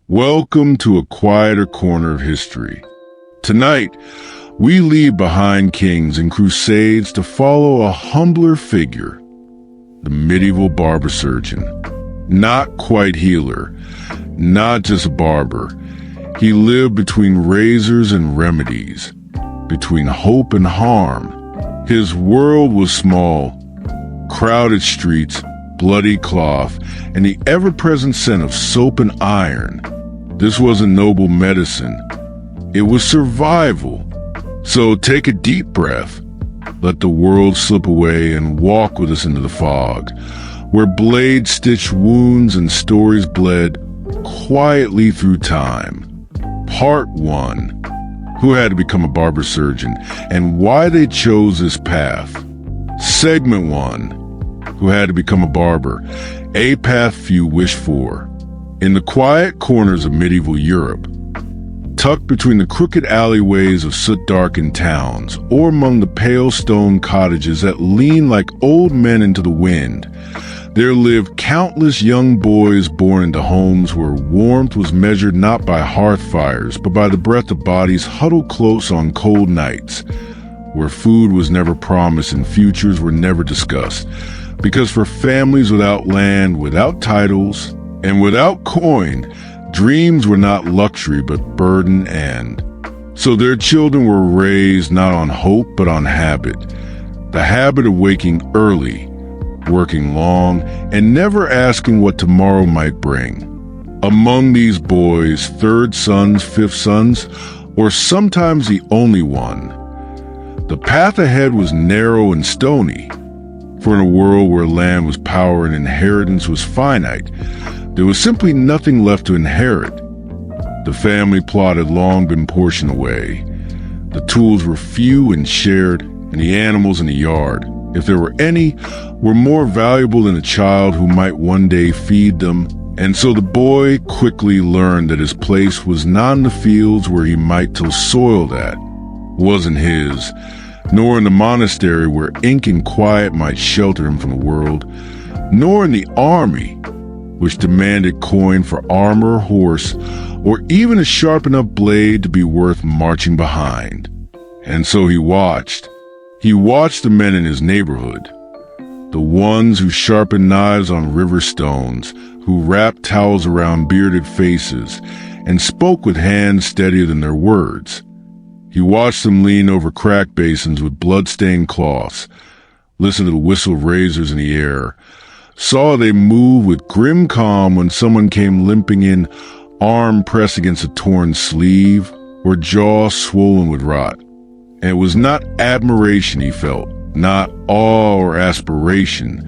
Welcome to a quieter corner of history. Tonight, we leave behind kings and crusades to follow a humbler figure, the medieval barber-surgeon. Not quite healer, not just a barber. He lived between razors and remedies, between hope and harm. His world was small, crowded streets, bloody cloth, and the ever-present scent of soap and iron. This wasn't noble medicine. It was survival. So take a deep breath. Let the world slip away and walk with us into the fog, where blades stitched wounds and stories bled quietly through time. Part 1. Who had to become a barber surgeon and why they chose this path. Segment 1. Who had to become a barber, a path few wish for. In the quiet corners of medieval Europe, tucked between the crooked alleyways of soot-darkened towns, or among the pale stone cottages that lean like old men into the wind, there lived countless young boys born into homes where warmth was measured not by hearth fires, but by the breath of bodies huddled close on cold nights, where food was never promised and futures were never discussed. Because for families without land, without titles, and without coin, dreams were not luxury but burden, and so their children were raised not on hope but on habit. The habit of waking early, working long, and never asking what tomorrow might bring. Among these boys, third sons, fifth sons, or sometimes the only one, the path ahead was narrow and stony. For in a world where land was power and inheritance was finite, there was simply nothing left to inherit. The family plot had long been portioned away. The tools were few and shared, and the animals in the yard, if there were any, were more valuable than a child who might one day feed them. And so the boy quickly learned that his place was not in the fields where he might till soil that wasn't his, nor in the monastery where ink and quiet might shelter him from the world, nor in the army, which demanded coin for armor, horse, or even a sharp enough blade to be worth marching behind. And so he watched. He watched the men in his neighborhood, the ones who sharpened knives on river stones, who wrapped towels around bearded faces, and spoke with hands steadier than their words. He watched them lean over crack basins with blood-stained cloths, listened to the whistle of razors in the air, saw they move with grim calm when someone came limping in, arm pressed against a torn sleeve, or jaw swollen with rot. And it was not admiration he felt, not awe or aspiration,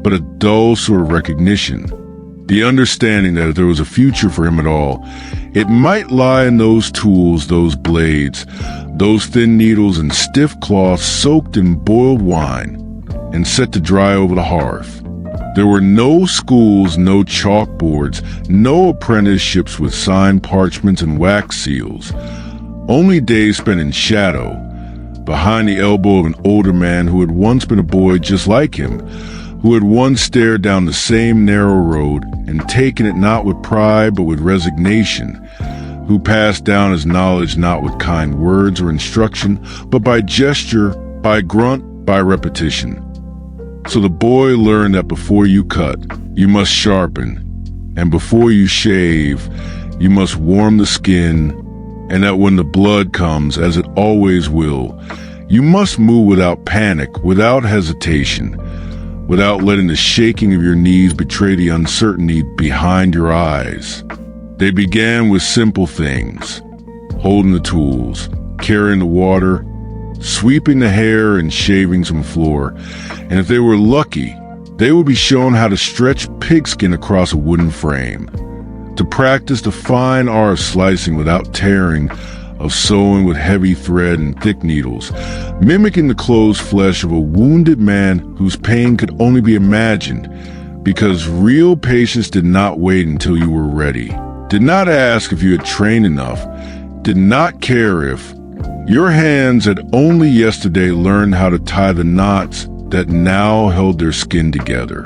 but a dull sort of recognition. The understanding that if there was a future for him at all, it might lie in those tools, those blades, those thin needles and stiff cloths soaked in boiled wine and set to dry over the hearth. There were no schools, no chalkboards, no apprenticeships with signed parchments and wax seals. Only days spent in shadow, behind the elbow of an older man who had once been a boy just like him, who had once stared down the same narrow road and taken it not with pride but with resignation, who passed down his knowledge not with kind words or instruction, but by gesture, by grunt, by repetition. So the boy learned that before you cut, you must sharpen, and before you shave, you must warm the skin, and that when the blood comes, as it always will, you must move without panic, without hesitation, without letting the shaking of your knees betray the uncertainty behind your eyes. They began with simple things, holding the tools, carrying the water, sweeping the hair and shaving some floor, and if they were lucky, they would be shown how to stretch pigskin across a wooden frame, to practice the fine art of slicing without tearing, of sewing with heavy thread and thick needles, mimicking the closed flesh of a wounded man whose pain could only be imagined, because real patience did not wait until you were ready, did not ask if you had trained enough, did not care if your hands had only yesterday learned how to tie the knots that now held their skin together.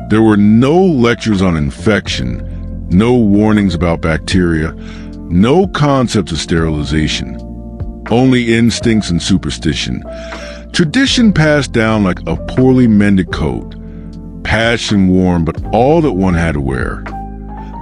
There were no lectures on infection, No warnings about bacteria, no concept of sterilization. Only instincts and superstition. Tradition passed down like a poorly mended coat, patched and worn, but all that one had to wear.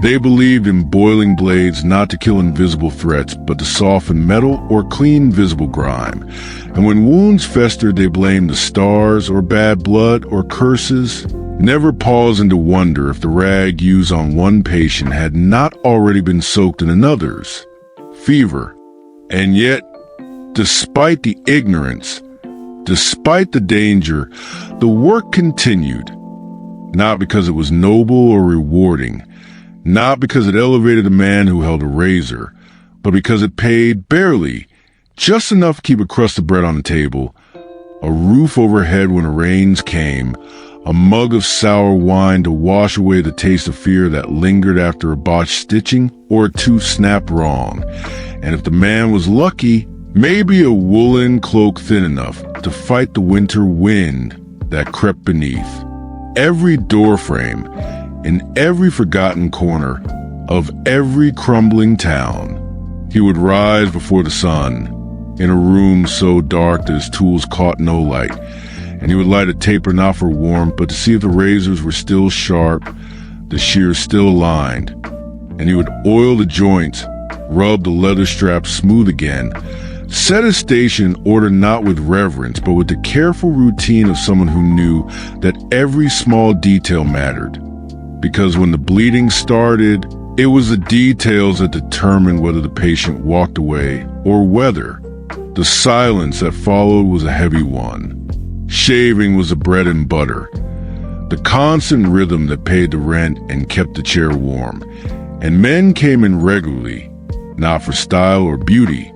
They believed in boiling blades not to kill invisible threats, but to soften metal or clean visible grime. And when wounds festered, they blamed the stars or bad blood or curses, never pausing to wonder if the rag used on one patient had not already been soaked in another's. Fever. And yet, despite the ignorance, despite the danger, the work continued. Not because it was noble or rewarding, not because it elevated a man who held a razor, but because it paid barely, just enough to keep a crust of bread on the table, a roof overhead when the rains came, a mug of sour wine to wash away the taste of fear that lingered after a botched stitching or a tooth snapped wrong. And if the man was lucky, maybe a woolen cloak thin enough to fight the winter wind that crept beneath. Every doorframe, in every forgotten corner of every crumbling town, he would rise before the sun, in a room so dark that his tools caught no light, and he would light a taper not for warmth, but to see if the razors were still sharp, the shears still aligned, and he would oil the joints, rub the leather straps smooth again, set his station in order not with reverence, but with the careful routine of someone who knew that every small detail mattered. Because when the bleeding started, it was the details that determined whether the patient walked away or whether. The silence that followed was a heavy one. Shaving was the bread and butter. The constant rhythm that paid the rent and kept the chair warm. And men came in regularly, not for style or beauty,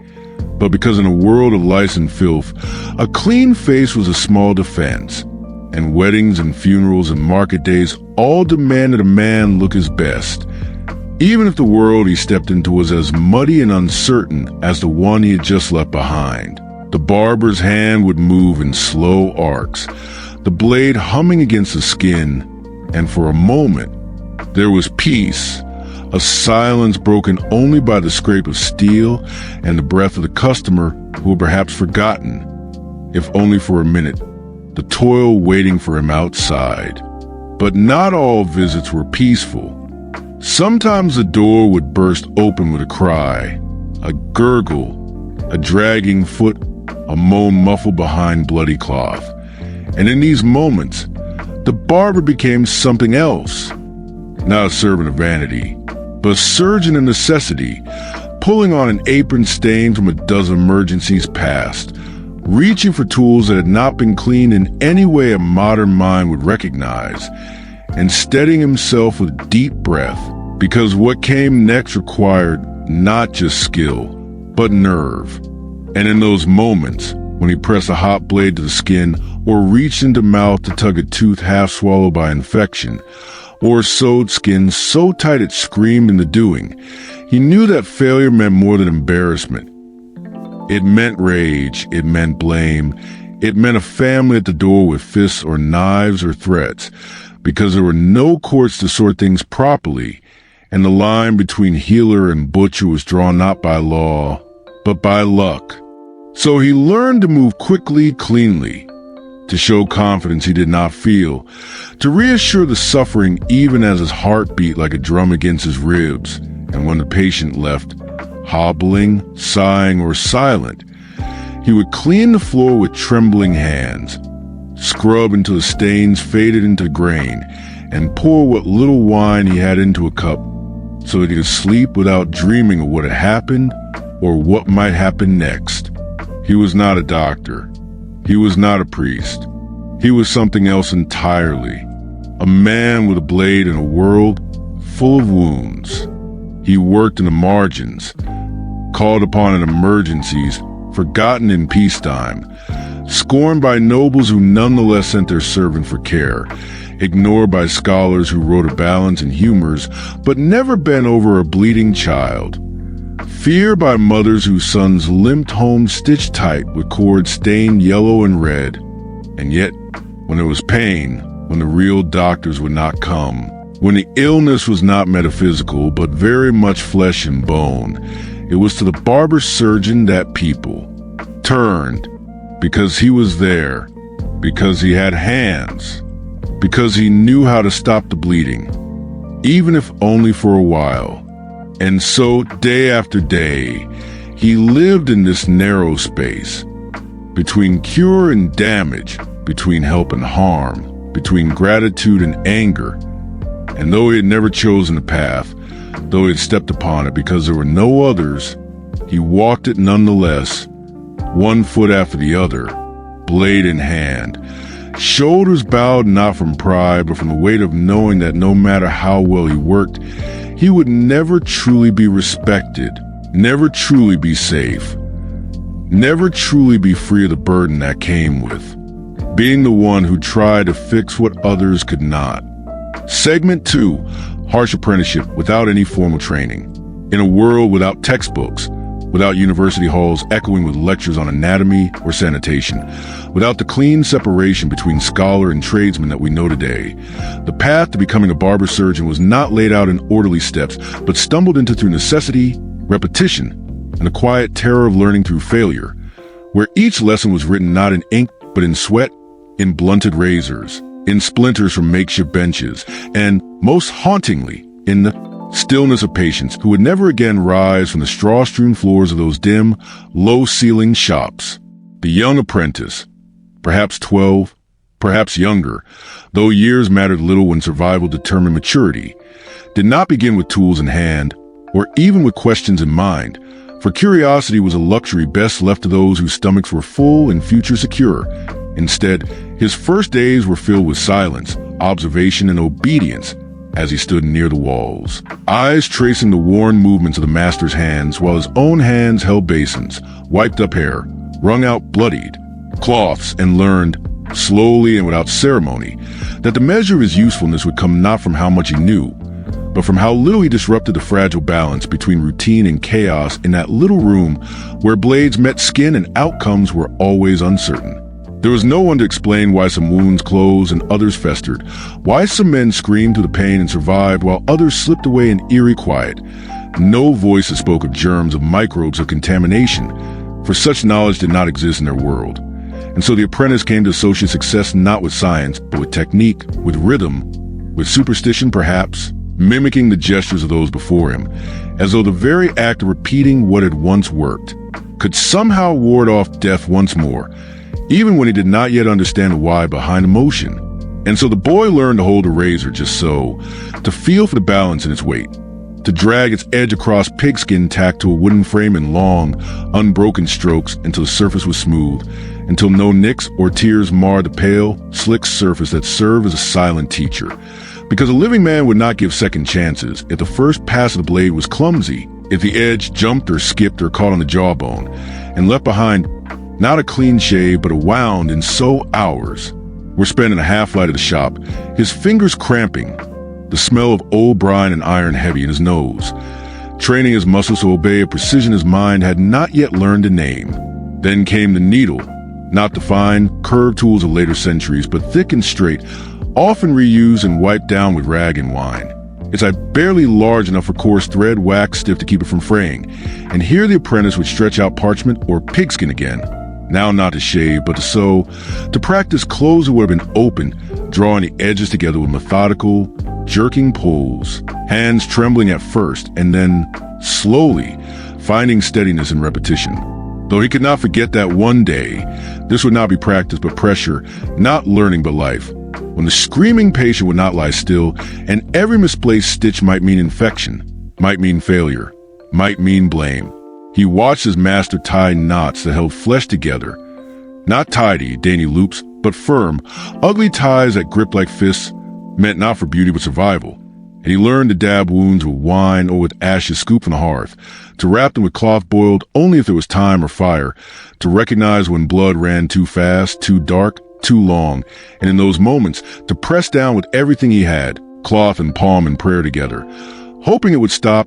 but because in a world of lice and filth, a clean face was a small defense. And weddings and funerals and market days all demanded a man look his best, even if the world he stepped into was as muddy and uncertain as the one he had just left behind. The barber's hand would move in slow arcs, the blade humming against the skin, and for a moment, there was peace, a silence broken only by the scrape of steel and the breath of the customer who had perhaps forgotten, if only for a minute, the toil waiting for him outside. But not all visits were peaceful. Sometimes the door would burst open with a cry, a gurgle, a dragging foot, a moan muffled behind bloody cloth. And in these moments, the barber became something else. Not a servant of vanity, but a surgeon of necessity, pulling on an apron stained from a dozen emergencies past, reaching for tools that had not been cleaned in any way a modern mind would recognize, and steadying himself with deep breath, because what came next required not just skill, but nerve. And in those moments, when he pressed a hot blade to the skin, or reached into mouth to tug a tooth half swallowed by infection, or sewed skin so tight it screamed in the doing, he knew that failure meant more than embarrassment. It meant rage, it meant blame, it meant a family at the door with fists or knives or threats, because there were no courts to sort things properly, and the line between healer and butcher was drawn not by law, but by luck. So he learned to move quickly, cleanly, to show confidence he did not feel, to reassure the suffering even as his heart beat like a drum against his ribs, and when the patient left, hobbling, sighing, or silent, he would clean the floor with trembling hands, scrub until the stains faded into grain, and pour what little wine he had into a cup so that he could sleep without dreaming of what had happened or what might happen next. He was not a doctor. He was not a priest. He was something else entirely. A man with a blade in a world full of wounds. He worked in the margins, called upon in emergencies, forgotten in peacetime, scorned by nobles who nonetheless sent their servant for care, ignored by scholars who wrote a balance in humors, but never bent over a bleeding child, feared by mothers whose sons limped home stitched tight with cords stained yellow and red. And yet, when there was pain, when the real doctors would not come, When the illness was not metaphysical, but very much flesh and bone, it was to the barber-surgeon that people turned, because he was there, because he had hands, because he knew how to stop the bleeding, even if only for a while. And so, day after day, he lived in this narrow space, between cure and damage, between help and harm, between gratitude and anger. And though he had never chosen the path, though he had stepped upon it because there were no others, he walked it nonetheless, one foot after the other, blade in hand, shoulders bowed not from pride but from the weight of knowing that no matter how well he worked, he would never truly be respected, never truly be safe, never truly be free of the burden that came with being the one who tried to fix what others could not. Segment 2, harsh apprenticeship without any formal training. In a world without textbooks, without university halls echoing with lectures on anatomy or sanitation, without the clean separation between scholar and tradesman that we know today, the path to becoming a barber-surgeon was not laid out in orderly steps, but stumbled into through necessity, repetition, and the quiet terror of learning through failure, where each lesson was written not in ink, but in sweat, in blunted razors, in splinters from makeshift benches, and, most hauntingly, in the stillness of patients who would never again rise from the straw-strewn floors of those dim, low-ceilinged shops. The young apprentice, perhaps 12, perhaps younger, though years mattered little when survival determined maturity, did not begin with tools in hand, or even with questions in mind, for curiosity was a luxury best left to those whose stomachs were full and future secure. Instead, his first days were filled with silence, observation, and obedience as he stood near the walls, eyes tracing the worn movements of the master's hands while his own hands held basins, wiped up hair, wrung out bloodied cloths, and learned, slowly and without ceremony, that the measure of his usefulness would come not from how much he knew, but from how little he disrupted the fragile balance between routine and chaos in that little room where blades met skin and outcomes were always uncertain. There was no one to explain why some wounds closed and others festered, why some men screamed through the pain and survived while others slipped away in eerie quiet. No voices spoke of germs, of microbes, of contamination, for such knowledge did not exist in their world. And so the apprentice came to associate success not with science, but with technique, with rhythm, with superstition perhaps, mimicking the gestures of those before him, as though the very act of repeating what had once worked could somehow ward off death once more, even when he did not yet understand the why behind the motion. And so the boy learned to hold a razor just so, to feel for the balance in its weight, to drag its edge across pigskin tacked to a wooden frame in long, unbroken strokes until the surface was smooth, until no nicks or tears marred the pale, slick surface that served as a silent teacher. Because a living man would not give second chances if the first pass of the blade was clumsy, if the edge jumped or skipped or caught on the jawbone, and left behind not a clean shave, but a wound, and so hours were spent in the half-light of the shop, his fingers cramping, the smell of old brine and iron heavy in his nose, training his muscles to obey a precision his mind had not yet learned to name. Then came the needle, not the fine, curved tools of later centuries, but thick and straight, often reused and wiped down with rag and wine. Its eye barely large enough for coarse thread, wax stiff to keep it from fraying. And here the apprentice would stretch out parchment or pigskin again, now not to shave, but to sew, to practice clothes that would have been open, drawing the edges together with methodical, jerking pulls, hands trembling at first, and then, slowly, finding steadiness in repetition. Though he could not forget that one day, this would not be practice but pressure, not learning but life, when the screaming patient would not lie still, and every misplaced stitch might mean infection, might mean failure, might mean blame. He watched his master tie knots that held flesh together, not tidy, dainty loops, but firm, ugly ties that gripped like fists, meant not for beauty but survival. And he learned to dab wounds with wine or with ashes scooped from the hearth, to wrap them with cloth boiled only if there was time or fire, to recognize when blood ran too fast, too dark, too long, and in those moments, to press down with everything he had, cloth and palm and prayer together, hoping it would stop,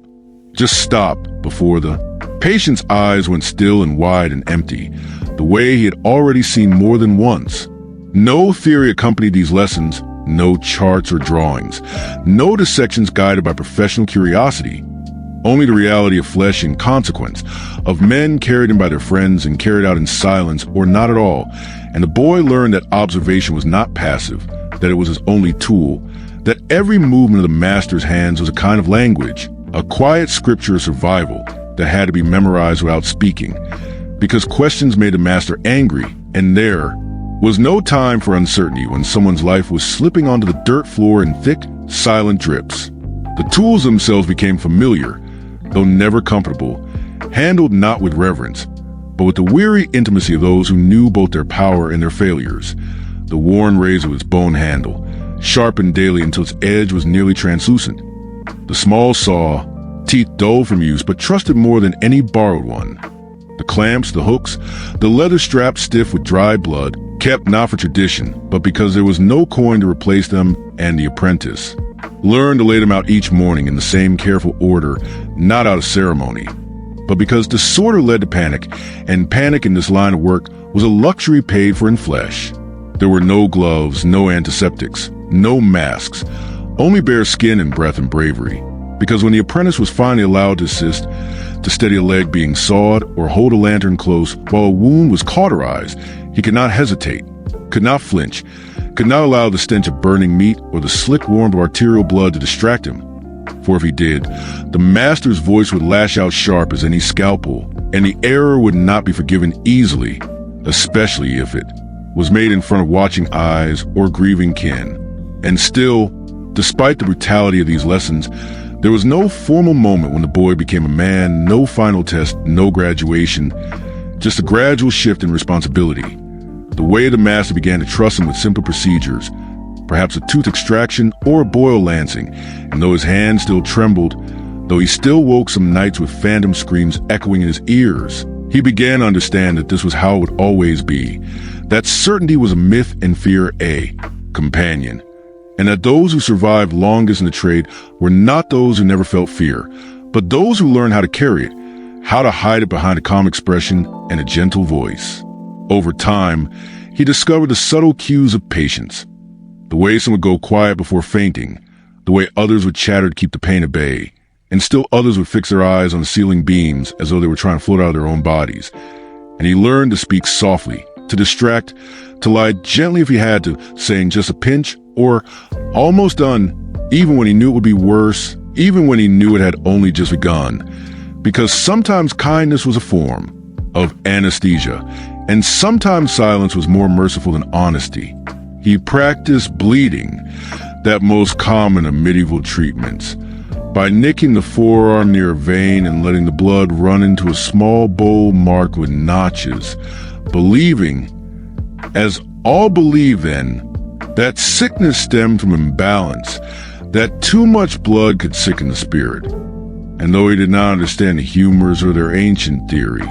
just stop, before the patient's eyes went still and wide and empty, the way he had already seen more than once. No theory accompanied these lessons, no charts or drawings, no dissections guided by professional curiosity. Only the reality of flesh and consequence, of men carried in by their friends and carried out in silence or not at all. And the boy learned that observation was not passive, that it was his only tool, that every movement of the master's hands was a kind of language, a quiet scripture of survival that had to be memorized without speaking, because questions made the master angry, and there was no time for uncertainty when someone's life was slipping onto the dirt floor in thick, silent drips. The tools themselves became familiar, though never comfortable, handled not with reverence, but with the weary intimacy of those who knew both their power and their failures. The worn razor with its bone handle, sharpened daily until its edge was nearly translucent. The small saw, teeth dull from use but trusted more than any borrowed one. The clamps, the hooks, the leather straps stiff with dry blood, kept not for tradition, but because there was no coin to replace them, and the apprentice learned to lay them out each morning in the same careful order, not out of ceremony, but because disorder led to panic, and panic in this line of work was a luxury paid for in flesh. There were no gloves, no antiseptics, no masks, only bare skin and breath and bravery, because when the apprentice was finally allowed to assist, to steady a leg being sawed or hold a lantern close while a wound was cauterized, he could not hesitate, could not flinch, could not allow the stench of burning meat or the slick warmth of arterial blood to distract him. For if he did, the master's voice would lash out sharp as any scalpel, and the error would not be forgiven easily, especially if it was made in front of watching eyes or grieving kin. And still, despite the brutality of these lessons, there was no formal moment when the boy became a man, no final test, no graduation, just a gradual shift in responsibility. The way the master began to trust him with simple procedures, perhaps a tooth extraction or a boil lancing, and though his hand still trembled, though he still woke some nights with phantom screams echoing in his ears, he began to understand that this was how it would always be, that certainty was a myth and fear a companion, and that those who survived longest in the trade were not those who never felt fear, but those who learned how to carry it, how to hide it behind a calm expression and a gentle voice. Over time, he discovered the subtle cues of patience, the way some would go quiet before fainting, the way others would chatter to keep the pain at bay, and still others would fix their eyes on the ceiling beams as though they were trying to float out of their own bodies. And he learned to speak softly, to distract, to lie gently if he had to, saying just a pinch or almost done, even when he knew it would be worse, even when he knew it had only just begun, because sometimes kindness was a form of anesthesia, and sometimes silence was more merciful than honesty. He practiced bleeding, that most common of medieval treatments, by nicking the forearm near a vein and letting the blood run into a small bowl marked with notches, believing, as all believed then, that sickness stemmed from imbalance, that too much blood could sicken the spirit. And though he did not understand the humors or their ancient theory,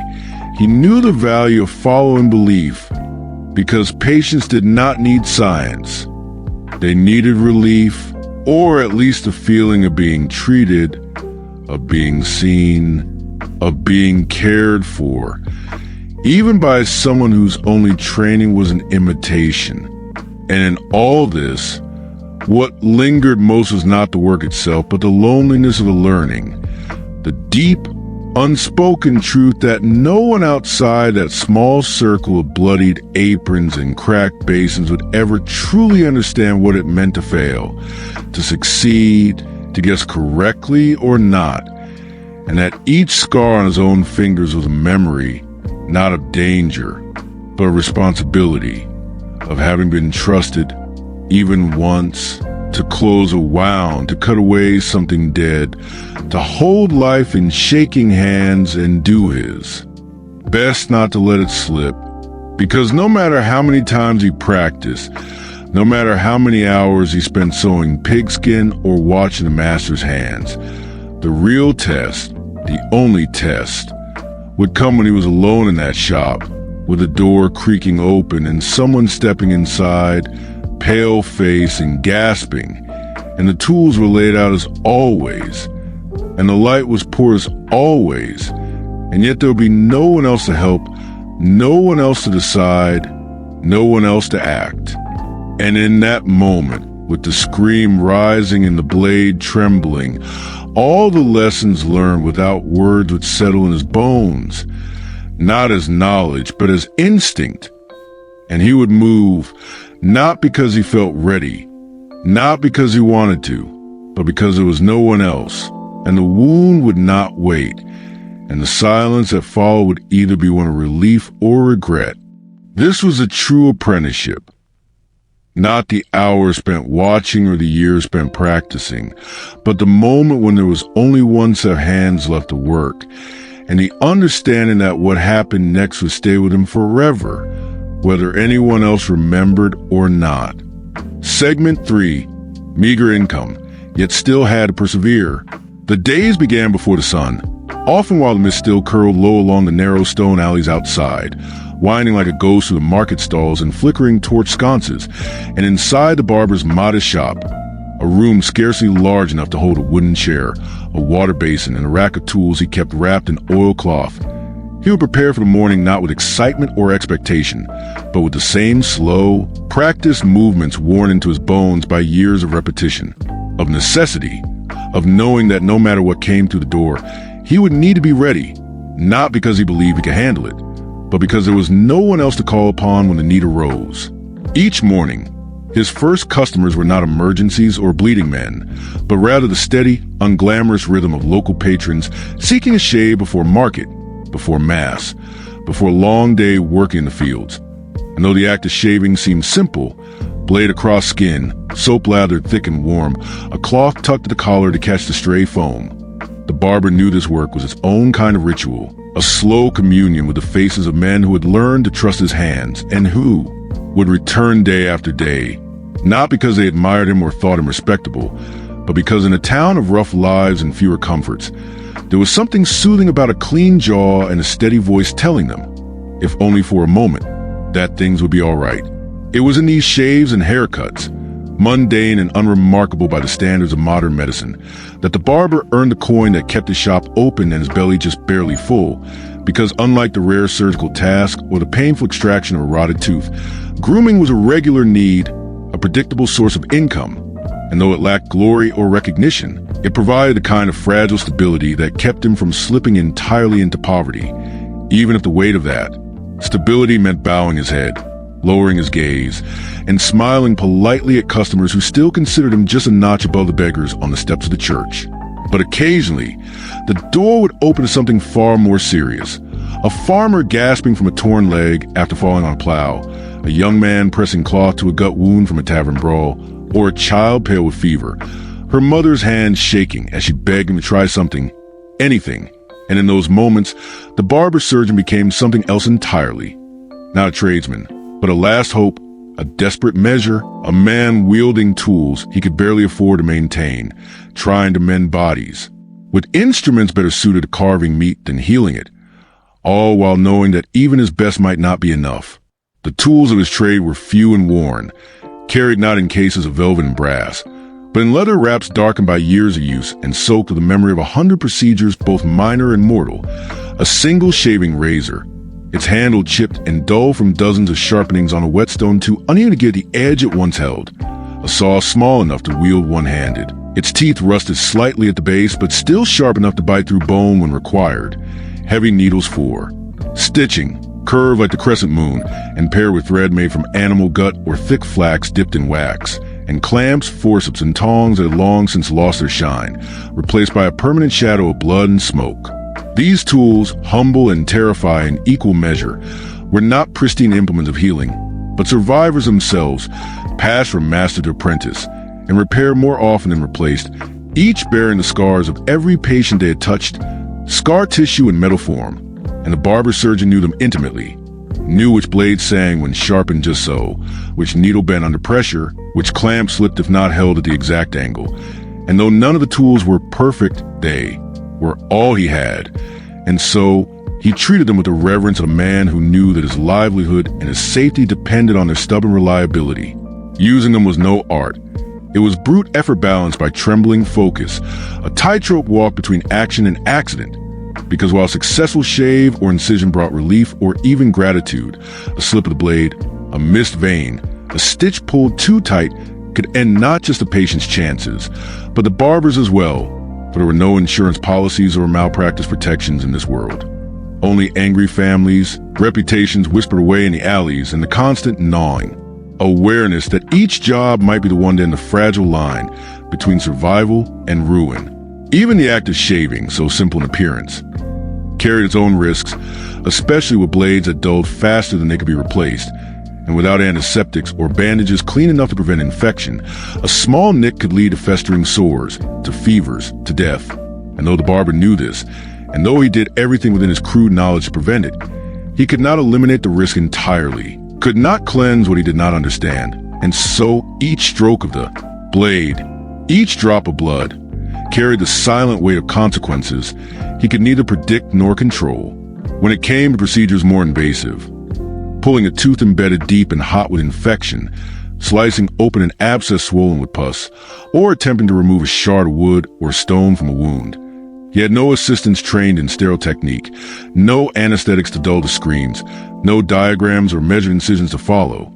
he knew the value of following belief, because patients did not need science. They needed relief, or at least a feeling of being treated, of being seen, of being cared for, even by someone whose only training was an imitation. And in all this, what lingered most was not the work itself, but the loneliness of the learning, the deep, unspoken truth that no one outside that small circle of bloodied aprons and cracked basins would ever truly understand what it meant to fail, to succeed, to guess correctly or not, and that each scar on his own fingers was a memory, not of danger, but of responsibility, of having been trusted, even once, to close a wound, to cut away something dead, to hold life in shaking hands and do his best not to let it slip, because no matter how many times he practiced, no matter how many hours he spent sewing pigskin or watching the master's hands, the real test, the only test, would come when he was alone in that shop, with the door creaking open and someone stepping inside, pale face and gasping, and the tools were laid out as always, and the light was poor as always, and yet there would be no one else to help, no one else to decide, no one else to act. And in that moment with the scream rising and the blade trembling. All the lessons learned without words would settle in his bones, not as knowledge, but as instinct. And he would move, not because he felt ready, not because he wanted to, but because there was no one else, and the wound would not wait, and the silence that followed would either be one of relief or regret. This was a true apprenticeship, not the hours spent watching or the years spent practicing, but the moment when there was only one set of hands left to work, and the understanding that what happened next would stay with him forever, whether anyone else remembered or not. Segment 3, meager income, yet still had to persevere. The days began before the sun, often while the mist still curled low along the narrow stone alleys outside, winding like a ghost through the market stalls and flickering torch sconces, and inside the barber's modest shop, a room scarcely large enough to hold a wooden chair, a water basin, and a rack of tools he kept wrapped in oilcloth. He would prepare for the morning not with excitement or expectation, but with the same slow, practiced movements worn into his bones by years of repetition, of necessity, of knowing that no matter what came through the door, he would need to be ready, not because he believed he could handle it, but because there was no one else to call upon when the need arose. Each morning, his first customers were not emergencies or bleeding men, but rather the steady, unglamorous rhythm of local patrons seeking a shave before market, before mass, before a long day working in the fields. And though the act of shaving seemed simple, blade across skin, soap lathered thick and warm, a cloth tucked to the collar to catch the stray foam, the barber knew this work was its own kind of ritual, a slow communion with the faces of men who had learned to trust his hands and who would return day after day, not because they admired him or thought him respectable, but because in a town of rough lives and fewer comforts, there was something soothing about a clean jaw and a steady voice telling them, if only for a moment, that things would be all right. It was in these shaves and haircuts, mundane and unremarkable by the standards of modern medicine, that the barber earned the coin that kept his shop open and his belly just barely full, because unlike the rare surgical task or the painful extraction of a rotted tooth, grooming was a regular need, a predictable source of income, and though it lacked glory or recognition, it provided a kind of fragile stability that kept him from slipping entirely into poverty, even if the weight of that stability meant bowing his head, lowering his gaze, and smiling politely at customers who still considered him just a notch above the beggars on the steps of the church. But occasionally, the door would open to something far more serious. A farmer gasping from a torn leg after falling on a plow, a young man pressing cloth to a gut wound from a tavern brawl, or a child pale with fever, her mother's hand shaking as she begged him to try something, anything. And in those moments, the barber-surgeon became something else entirely. Not a tradesman, but a last hope, a desperate measure, a man wielding tools he could barely afford to maintain, trying to mend bodies, with instruments better suited to carving meat than healing it, all while knowing that even his best might not be enough. The tools of his trade were few and worn, carried not in cases of velvet and brass, but in leather wraps darkened by years of use and soaked with the memory of 100 procedures both minor and mortal. A single shaving razor, its handle chipped and dull from dozens of sharpenings on a whetstone too uneven to get the edge it once held. A saw small enough to wield one-handed. Its teeth rusted slightly at the base, but still sharp enough to bite through bone when required. Heavy needles for stitching, curved like the crescent moon, and paired with thread made from animal gut or thick flax dipped in wax. And clamps, forceps, and tongs that had long since lost their shine, replaced by a permanent shadow of blood and smoke. These tools, humble and terrifying in equal measure, were not pristine implements of healing, but survivors themselves, passed from master to apprentice, and repaired more often than replaced, each bearing the scars of every patient they had touched, scar tissue in metal form, and the barber-surgeon knew them intimately, knew which blade sang when sharpened just so, which needle bent under pressure, which clamp slipped if not held at the exact angle. And though none of the tools were perfect, they were all he had. And so he treated them with the reverence of a man who knew that his livelihood and his safety depended on their stubborn reliability. Using them was no art. It was brute effort balanced by trembling focus, a tightrope walk between action and accident. Because while a successful shave or incision brought relief or even gratitude, a slip of the blade, a missed vein, a stitch pulled too tight could end not just the patient's chances, but the barber's as well, for there were no insurance policies or malpractice protections in this world. Only angry families, reputations whispered away in the alleys, and the constant gnawing. Awareness that each job might be the one to end the fragile line between survival and ruin. Even the act of shaving, so simple in appearance, carried its own risks, especially with blades that dulled faster than they could be replaced. And without antiseptics or bandages clean enough to prevent infection, a small nick could lead to festering sores, to fevers, to death. And though the barber knew this, and though he did everything within his crude knowledge to prevent it, he could not eliminate the risk entirely, could not cleanse what he did not understand. And so each stroke of the blade, each drop of blood, carried the silent weight of consequences he could neither predict nor control. When it came to procedures more invasive, pulling a tooth embedded deep and hot with infection, slicing open an abscess swollen with pus, or attempting to remove a shard of wood or stone from a wound, he had no assistants trained in sterile technique, no anesthetics to dull the screams, no diagrams or measured incisions to follow.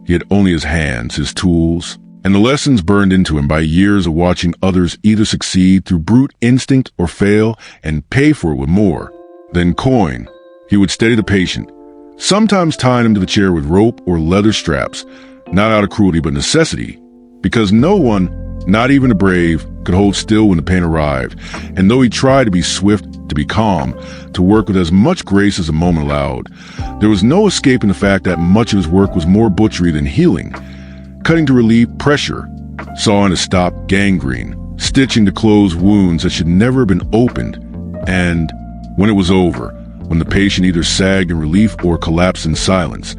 He had only his hands, his tools, and the lessons burned into him by years of watching others either succeed through brute instinct or fail and pay for it with more than coin. He would steady the patient, sometimes tying him to the chair with rope or leather straps, not out of cruelty but necessity, because no one, not even the brave, could hold still when the pain arrived, and though he tried to be swift, to be calm, to work with as much grace as the moment allowed, there was no escaping the fact that much of his work was more butchery than healing, cutting to relieve pressure, sawing to stop gangrene, stitching to close wounds that should never have been opened, and when it was over, when the patient either sagged in relief or collapsed in silence,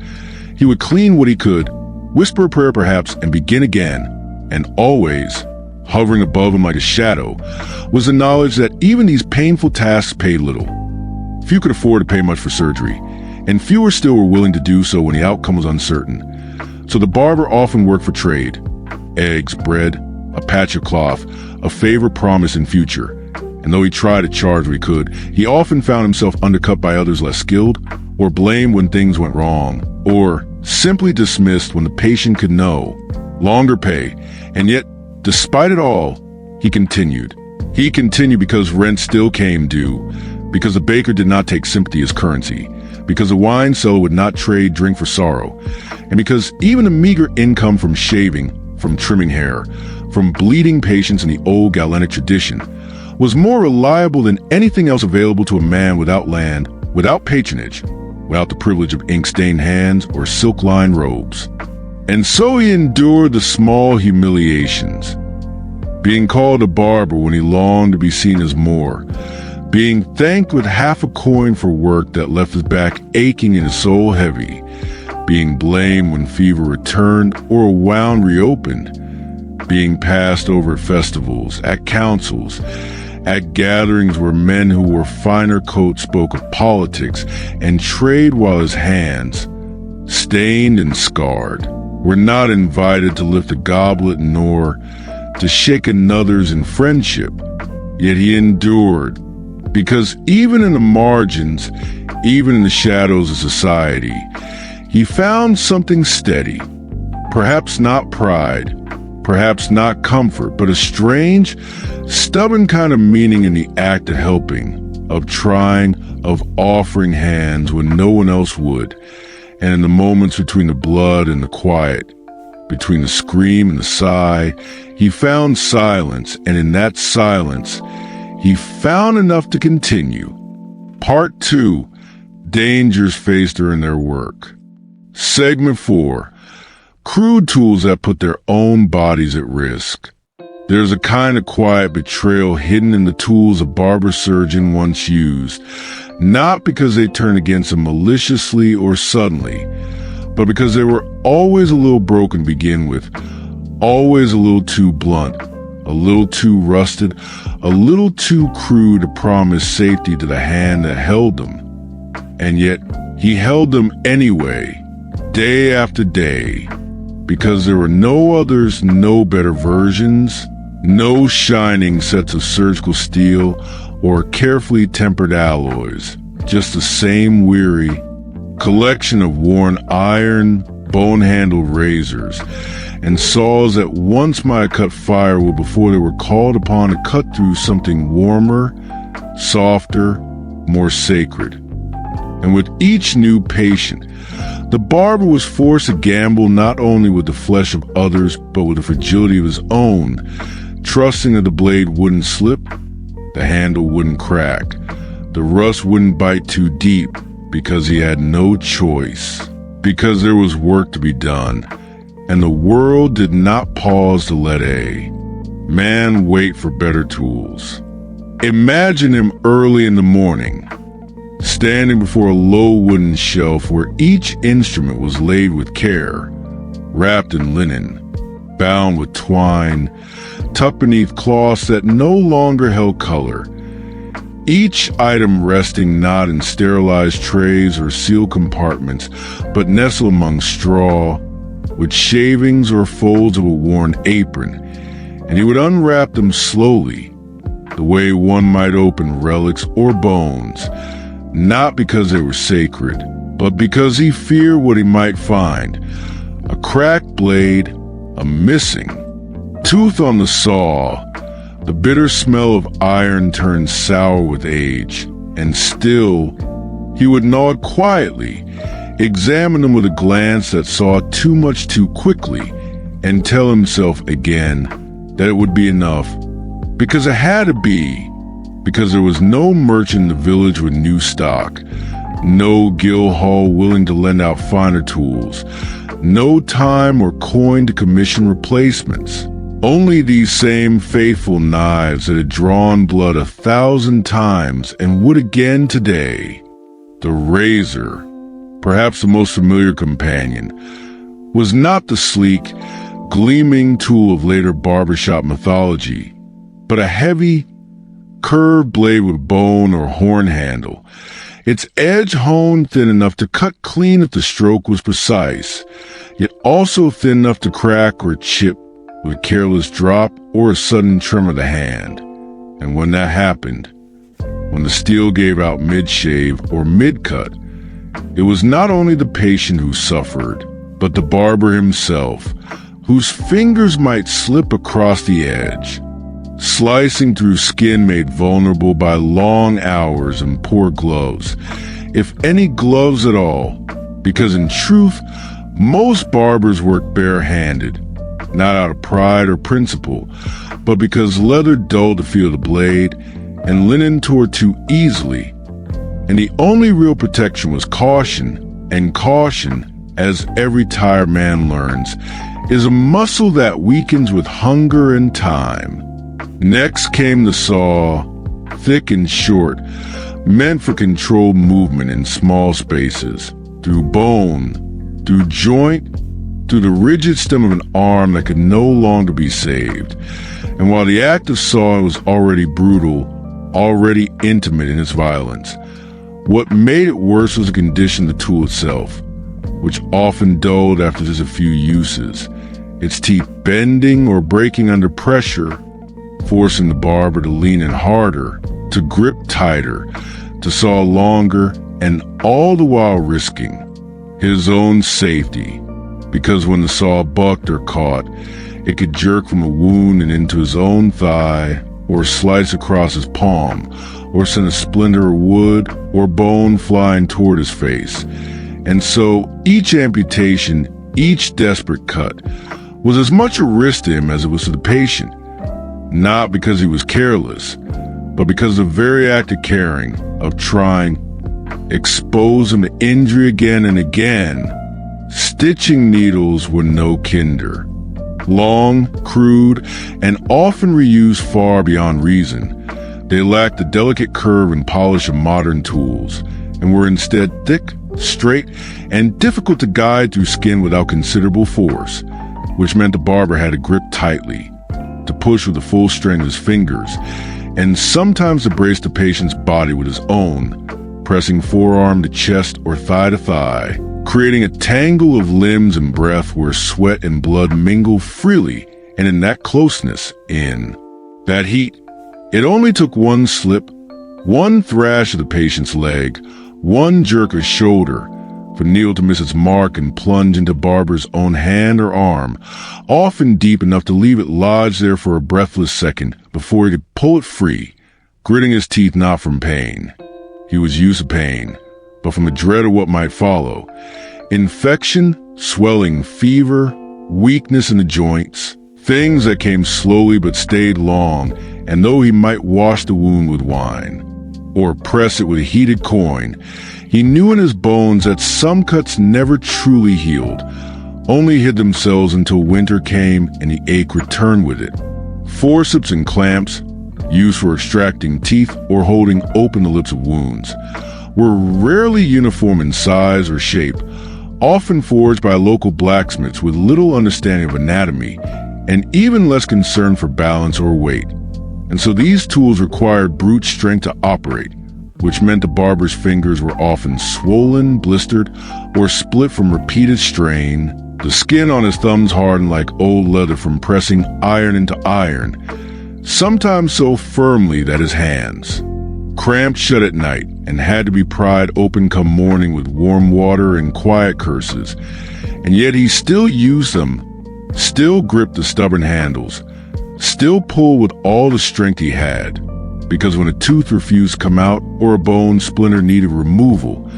he would clean what he could, whisper a prayer perhaps, and begin again. And always, hovering above him like a shadow, was the knowledge that even these painful tasks paid little. Few could afford to pay much for surgery, and fewer still were willing to do so when the outcome was uncertain. So the barber often worked for trade: eggs, bread, a patch of cloth, a favor promised in future. And though he tried to charge what he could, he often found himself undercut by others less skilled, or blamed when things went wrong, or simply dismissed when the patient could know longer pay. And yet, despite it all, he continued. He continued because rent still came due, because the baker did not take sympathy as currency, because the wine seller would not trade drink for sorrow, and because even a meager income from shaving, from trimming hair, from bleeding patients in the old Galenic tradition, was more reliable than anything else available to a man without land, without patronage, without the privilege of ink-stained hands or silk-lined robes. And so he endured the small humiliations, being called a barber when he longed to be seen as more, being thanked with half a coin for work that left his back aching and his soul heavy, being blamed when fever returned or a wound reopened, being passed over at festivals, at councils, at gatherings where men who wore finer coats spoke of politics and trade while his hands, stained and scarred, were not invited to lift a goblet nor to shake another's in friendship. Yet he endured, because even in the margins, even in the shadows of society, he found something steady, perhaps not pride, perhaps not comfort, but a strange, stubborn kind of meaning in the act of helping, of trying, of offering hands when no one else would, and in the moments between the blood and the quiet, between the scream and the sigh, he found silence, and in that silence, he found enough to continue. Part 2, Dangers Faced During Their Work. Segment 4, Crude Tools That Put Their Own Bodies at Risk. There's a kind of quiet betrayal hidden in the tools a barber-surgeon once used, not because they turned against him maliciously or suddenly, but because they were always a little broken to begin with, always a little too blunt, a little too rusted, a little too crude to promise safety to the hand that held them. And yet, he held them anyway, day after day, because there were no others, no better versions, no shining sets of surgical steel or carefully tempered alloys, just the same weary collection of worn iron, bone-handled razors, and saws that once might have cut firewood before they were called upon to cut through something warmer, softer, more sacred. And with each new patient, the barber was forced to gamble not only with the flesh of others, but with the fragility of his own, trusting that the blade wouldn't slip, the handle wouldn't crack, the rust wouldn't bite too deep, because he had no choice, because there was work to be done, and the world did not pause to let a man wait for better tools. Imagine him early in the morning, standing before a low wooden shelf where each instrument was laid with care, wrapped in linen, bound with twine, tucked beneath cloths that no longer held color, each item resting not in sterilized trays or sealed compartments, but nestled among straw, with shavings or folds of a worn apron, and he would unwrap them slowly, the way one might open relics or bones, not because they were sacred, but because he feared what he might find: a cracked blade, a missing tooth on the saw. The bitter smell of iron turned sour with age, and still he would gnaw it quietly, examine them with a glance that saw too much too quickly, and tell himself again that it would be enough, because it had to be, because there was no merchant in the village with new stock, no guild hall willing to lend out finer tools, no time or coin to commission replacements. Only these same faithful knives that had drawn blood 1,000 times and would again today. The razor, perhaps the most familiar companion, was not the sleek, gleaming tool of later barbershop mythology, but a heavy, curved blade with bone or horn handle, its edge honed thin enough to cut clean if the stroke was precise, yet also thin enough to crack or chip with a careless drop or a sudden trim of the hand. And when that happened, when the steel gave out mid-shave or mid-cut, it was not only the patient who suffered, but the barber himself, whose fingers might slip across the edge, slicing through skin made vulnerable by long hours and poor gloves, if any gloves at all, because in truth, most barbers work barehanded, not out of pride or principle, but because leather dulled to feel the blade and linen tore too easily, and the only real protection was caution, and caution, as every tired man learns, is a muscle that weakens with hunger and time. Next came the saw, thick and short, meant for controlled movement in small spaces, through bone, through joint, through the rigid stem of an arm that could no longer be saved. And while the act of sawing was already brutal, already intimate in its violence, what made it worse was the condition of the tool itself, which often dulled after just a few uses, its teeth bending or breaking under pressure, forcing the barber to lean in harder, to grip tighter, to saw longer, and all the while risking his own safety, because when the saw bucked or caught, it could jerk from a wound and into his own thigh, or slice across his palm, or send a splinter of wood or bone flying toward his face. And so each amputation, each desperate cut, was as much a risk to him as it was to the patient, not because he was careless, but because the very act of caring, of trying, exposed him to injury again and again. Stitching needles were no kinder. Long, crude, and often reused far beyond reason, they lacked the delicate curve and polish of modern tools, and were instead thick, straight, and difficult to guide through skin without considerable force, which meant the barber had to grip tightly, to push with the full strength of his fingers, and sometimes to brace the patient's body with his own, pressing forearm to chest or thigh to thigh, creating a tangle of limbs and breath where sweat and blood mingle freely, and in that closeness, in that heat, it only took one slip, one thrash of the patient's leg, one jerk of shoulder, but kneel to miss its mark and plunge into Barber's own hand or arm, often deep enough to leave it lodged there for a breathless second before he could pull it free, gritting his teeth not from pain. He was used to pain, but from a dread of what might follow. Infection, swelling, fever, weakness in the joints, things that came slowly but stayed long, and though he might wash the wound with wine, or press it with a heated coin, he knew in his bones that some cuts never truly healed, only hid themselves until winter came and the ache returned with it. Forceps and clamps, used for extracting teeth or holding open the lips of wounds, were rarely uniform in size or shape, often forged by local blacksmiths with little understanding of anatomy and even less concern for balance or weight. And so these tools required brute strength to operate, which meant the barber's fingers were often swollen, blistered, or split from repeated strain. The skin on his thumbs hardened like old leather from pressing iron into iron, sometimes so firmly that his hands cramped shut at night and had to be pried open come morning with warm water and quiet curses. And yet he still used them, still gripped the stubborn handles, still pulled with all the strength he had, because when a tooth refused to come out or a bone splinter needed removal,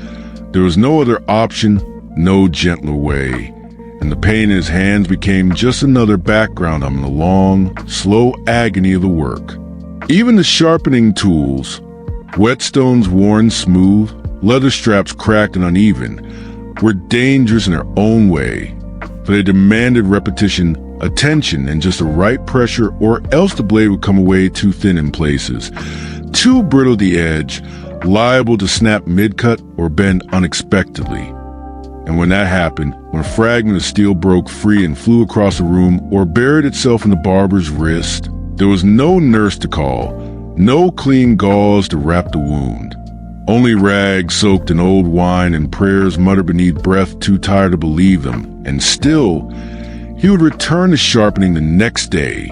there was no other option, no gentler way, and the pain in his hands became just another background on the long, slow agony of the work. Even the sharpening tools, whetstones worn smooth, leather straps cracked and uneven, were dangerous in their own way, for they demanded repetition, attention, and just the right pressure, or else the blade would come away too thin in places, too brittle at the edge, liable to snap mid-cut or bend unexpectedly. And when that happened, when a fragment of steel broke free and flew across the room or buried itself in the barber's wrist, there was no nurse to call, no clean gauze to wrap the wound, only rags soaked in old wine and prayers muttered beneath breath too tired to believe them. And still, he would return to sharpening the next day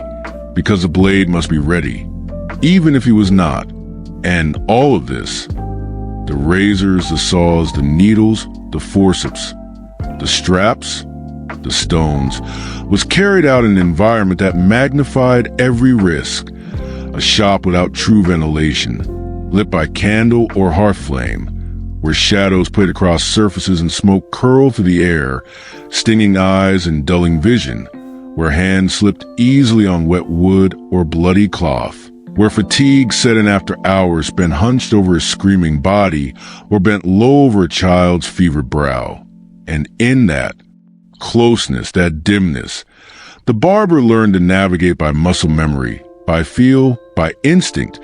because the blade must be ready, even if he was not. And all of this, the razors, the saws, the needles, the forceps, the straps, the stones, was carried out in an environment that magnified every risk. A shop without true ventilation, lit by candle or hearth flame, where shadows played across surfaces and smoke curled through the air, stinging eyes and dulling vision, where hands slipped easily on wet wood or bloody cloth, where fatigue set in after hours spent hunched over a screaming body or bent low over a child's fevered brow. And in that closeness, that dimness, the barber learned to navigate by muscle memory, by feel, by instinct,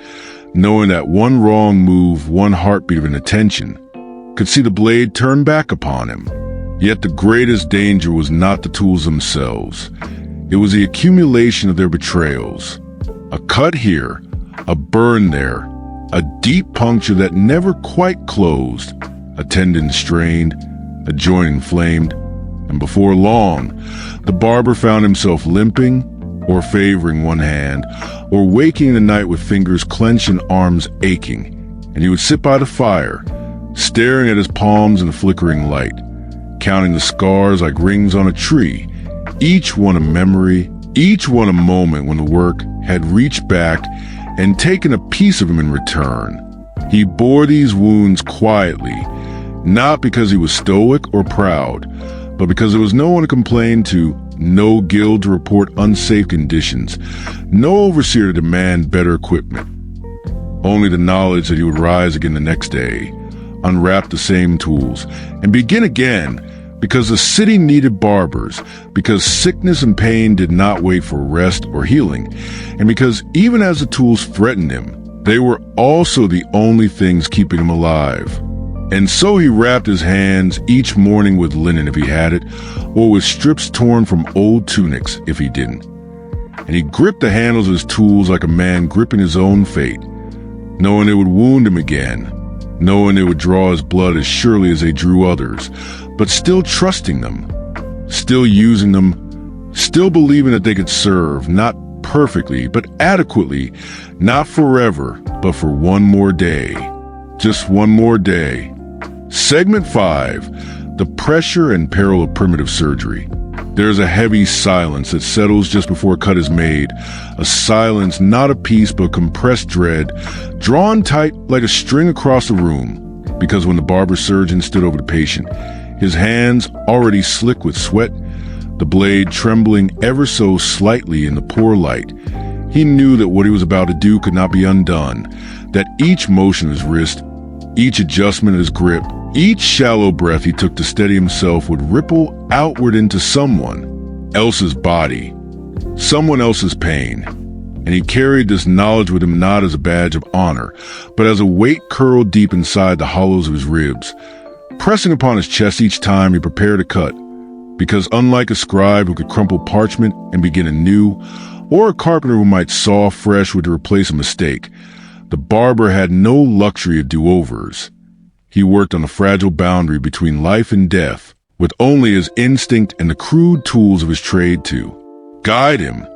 knowing that one wrong move, one heartbeat of inattention, could see the blade turn back upon him. Yet the greatest danger was not the tools themselves. It was the accumulation of their betrayals. A cut here, a burn there, a deep puncture that never quite closed, a tendon strained, a joint inflamed, and before long, the barber found himself limping, or favoring one hand, or waking the night with fingers clenched and arms aching, and he would sit by the fire, staring at his palms in the flickering light, counting the scars like rings on a tree, each one a memory, each one a moment when the work had reached back and taken a piece of him in return. He bore these wounds quietly, not because he was stoic or proud, but because there was no one to complain to, no guild to report unsafe conditions, no overseer to demand better equipment. Only the knowledge that he would rise again the next day, unwrap the same tools, and begin again, because the city needed barbers, because sickness and pain did not wait for rest or healing, and because even as the tools threatened him, they were also the only things keeping him alive. And so he wrapped his hands each morning with linen if he had it, or with strips torn from old tunics if he didn't. And he gripped the handles of his tools like a man gripping his own fate, knowing it would wound him again, knowing it would draw his blood as surely as they drew others, but still trusting them, still using them, still believing that they could serve, not perfectly, but adequately, not forever, but for one more day. Just one more day. Segment 5, The pressure and peril of primitive surgery. There's a heavy silence that settles just before a cut is made, a silence not of peace but compressed dread, drawn tight like a string across the room, because when the barber-surgeon stood over the patient, his hands already slick with sweat, the blade trembling ever so slightly in the poor light, he knew that what he was about to do could not be undone, that each motion of his wrist, each adjustment of his grip, each shallow breath he took to steady himself would ripple outward into someone else's body, someone else's pain. And he carried this knowledge with him not as a badge of honor, but as a weight curled deep inside the hollows of his ribs, pressing upon his chest each time he prepared a cut, because unlike a scribe who could crumple parchment and begin anew, or a carpenter who might saw fresh wood to replace a mistake, the barber had no luxury of do-overs. He worked on the fragile boundary between life and death, with only his instinct and the crude tools of his trade to guide him.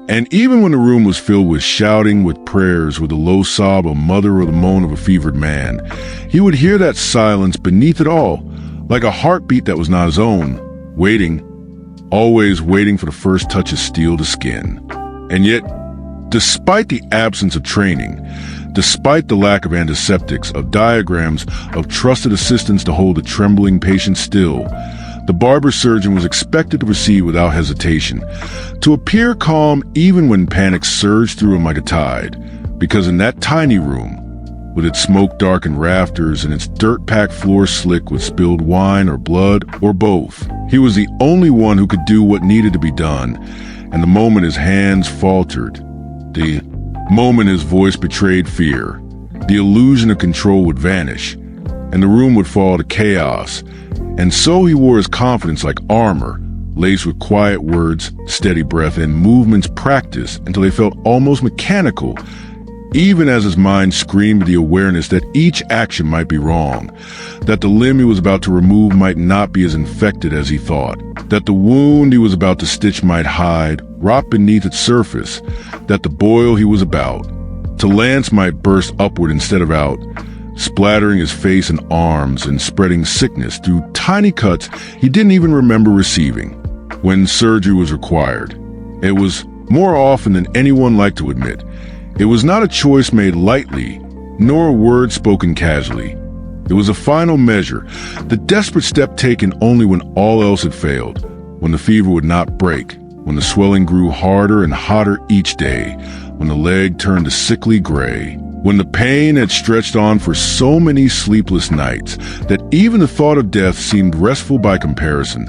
And even when the room was filled with shouting, with prayers, with the low sob of a mother or the moan of a fevered man, he would hear that silence beneath it all, like a heartbeat that was not his own, waiting, always waiting for the first touch of steel to skin. And yet, despite the absence of training, despite the lack of antiseptics, of diagrams, of trusted assistants to hold the trembling patient still, the barber-surgeon was expected to proceed without hesitation, to appear calm even when panic surged through him like a tide, because in that tiny room, with its smoke-darkened rafters and its dirt-packed floor slick with spilled wine or blood or both, he was the only one who could do what needed to be done, and the moment his hands faltered, the moment his voice betrayed fear, the illusion of control would vanish, and the room would fall to chaos. And so he wore his confidence like armor, laced with quiet words, steady breath, and movements practiced until they felt almost mechanical, even as his mind screamed with the awareness that each action might be wrong, that the limb he was about to remove might not be as infected as he thought, that the wound he was about to stitch might hide, rot beneath its surface, that the boil he was about to lance might burst upward instead of out, splattering his face and arms and spreading sickness through tiny cuts he didn't even remember receiving. When surgery was required, it was, more often than anyone liked to admit, it was not a choice made lightly, nor a word spoken casually. It was a final measure, the desperate step taken only when all else had failed, when the fever would not break, when the swelling grew harder and hotter each day, when the leg turned a sickly gray, when the pain had stretched on for so many sleepless nights that even the thought of death seemed restful by comparison,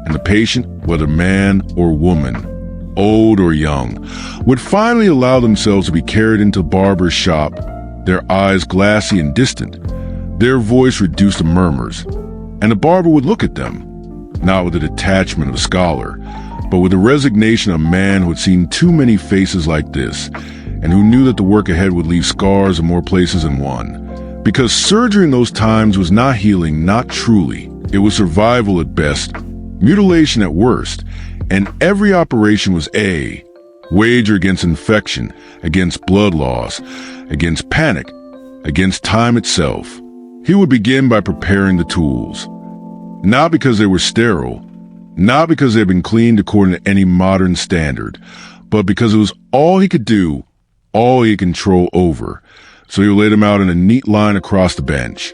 and the patient, whether man or woman, old or young, would finally allow themselves to be carried into the barber's shop, their eyes glassy and distant, their voice reduced to murmurs, and the barber would look at them, not with the detachment of a scholar, but with the resignation of a man who had seen too many faces like this, and who knew that the work ahead would leave scars in more places than one. Because surgery in those times was not healing, not truly. It was survival at best, mutilation at worst, and every operation was a wager against infection, against blood loss, against panic, against time itself. He would begin by preparing the tools, not because they were sterile, not because they had been cleaned according to any modern standard, but because it was all he could do, all he had control over. So he would lay them out in a neat line across the bench.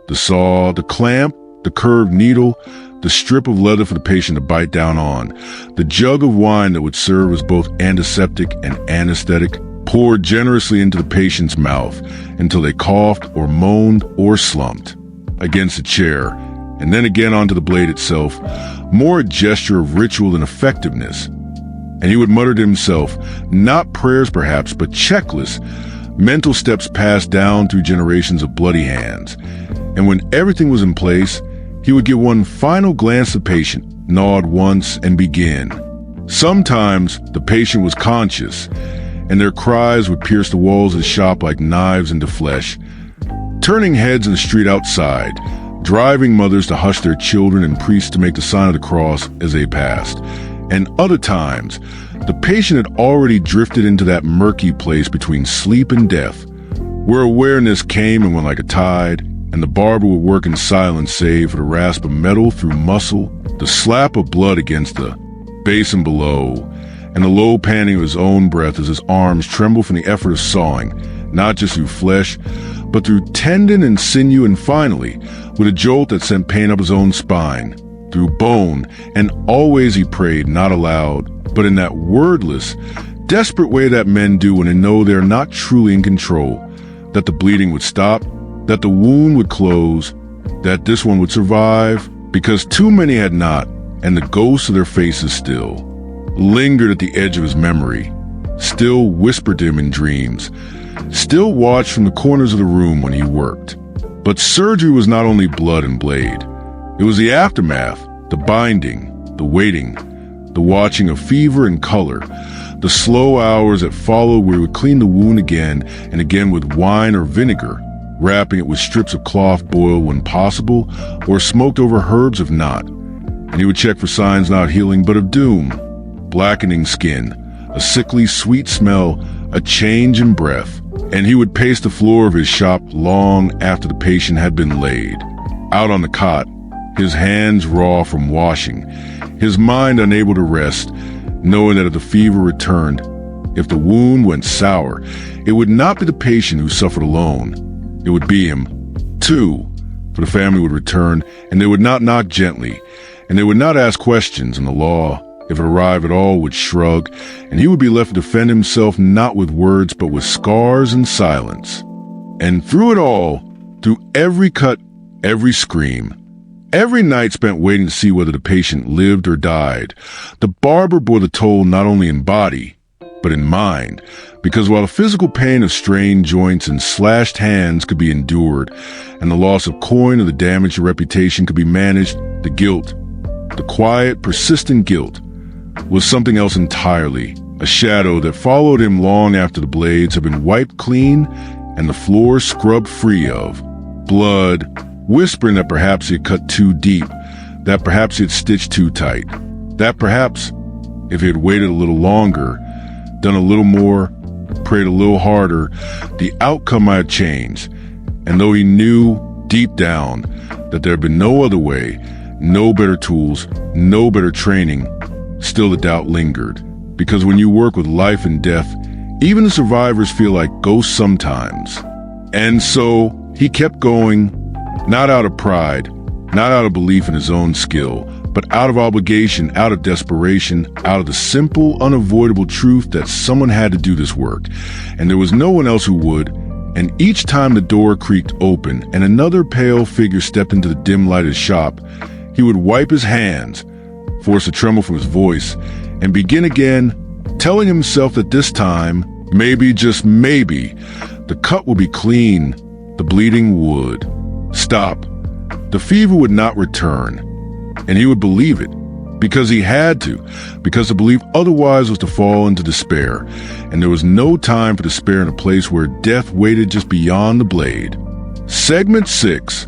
The saw, the clamp, the curved needle, the strip of leather for the patient to bite down on, the jug of wine that would serve as both antiseptic and anesthetic, poured generously into the patient's mouth until they coughed or moaned or slumped against the chair, and then again onto the blade itself, more a gesture of ritual than effectiveness. And he would mutter to himself, not prayers perhaps, but checklists, mental steps passed down through generations of bloody hands. And when everything was in place, he would give one final glance at the patient, nod once, and begin. Sometimes the patient was conscious, and their cries would pierce the walls of the shop like knives into flesh, turning heads in the street outside, driving mothers to hush their children and priests to make the sign of the cross as they passed. And other times, the patient had already drifted into that murky place between sleep and death, where awareness came and went like a tide, and the barber would work in silence save for the rasp of metal through muscle, the slap of blood against the basin below, and the low panting of his own breath as his arms trembled from the effort of sawing, not just through flesh, but through tendon and sinew, and finally, with a jolt that sent pain up his own spine, through bone, and always he prayed, not aloud, but in that wordless, desperate way that men do when they know they are not truly in control, that the bleeding would stop, that the wound would close, that this one would survive, because too many had not, and the ghosts of their faces still lingered at the edge of his memory, still whispered to him in dreams, still watched from the corners of the room when he worked. But surgery was not only blood and blade. It was the aftermath, the binding, the waiting, the watching of fever and color, the slow hours that followed where he would clean the wound again and again with wine or vinegar, wrapping it with strips of cloth boiled when possible, or smoked over herbs if not. And he would check for signs not healing but of doom, blackening skin, a sickly sweet smell, a change in breath. And he would pace the floor of his shop long after the patient had been laid. Out on the cot, his hands raw from washing, his mind unable to rest, knowing that if the fever returned, if the wound went sour, it would not be the patient who suffered alone. It would be him, too, for the family would return, and they would not knock gently, and they would not ask questions, and the law, if it arrived at all, would shrug, and he would be left to defend himself not with words but with scars and silence. And through it all, through every cut, every scream, every night spent waiting to see whether the patient lived or died, the barber bore the toll not only in body, but in mind, because while the physical pain of strained joints and slashed hands could be endured, and the loss of coin or the damage to reputation could be managed, the guilt, the quiet, persistent guilt, was something else entirely, a shadow that followed him long after the blades had been wiped clean and the floor scrubbed free of blood, whispering that perhaps he had cut too deep, that perhaps he had stitched too tight, that perhaps, if he had waited a little longer, done a little more, prayed a little harder, the outcome might have changed. And though he knew deep down that there had been no other way, no better tools, no better training, still the doubt lingered. Because when you work with life and death, even the survivors feel like ghosts sometimes. And so he kept going, not out of pride, not out of belief in his own skill, but out of obligation, out of desperation, out of the simple, unavoidable truth that someone had to do this work, and there was no one else who would. And each time the door creaked open and another pale figure stepped into the dim light of his shop, he would wipe his hands, force a tremble from his voice, and begin again, telling himself that this time, maybe, just maybe, the cut would be clean, the bleeding would stop, the fever would not return, and he would believe it, because he had to, because to believe otherwise was to fall into despair, and there was no time for despair in a place where death waited just beyond the blade. Segment 6,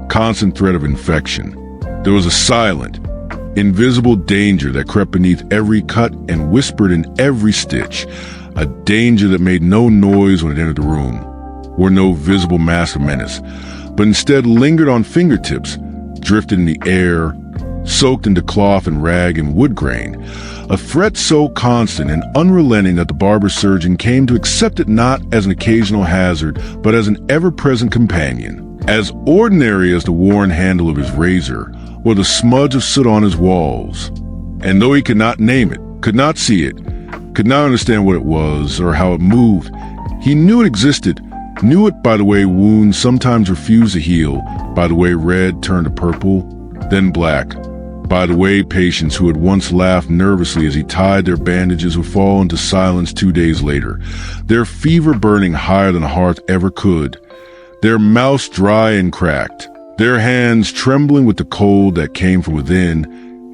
Constant Threat of Infection. There was a silent, invisible danger that crept beneath every cut and whispered in every stitch, a danger that made no noise when it entered the room, wore no visible mask of menace, but instead lingered on fingertips, drifted in the air, soaked into cloth and rag and wood grain, a threat so constant and unrelenting that the Barber-Surgeon came to accept it not as an occasional hazard, but as an ever-present companion, as ordinary as the worn handle of his razor, or the smudge of soot on his walls. And though he could not name it, could not see it, could not understand what it was or how it moved, he knew it existed, knew it by the way wounds sometimes refused to heal, by the way red turned to purple, then black, by the way patients who had once laughed nervously as he tied their bandages would fall into silence 2 days later, their fever burning higher than a hearth ever could, their mouths dry and cracked, their hands trembling with the cold that came from within,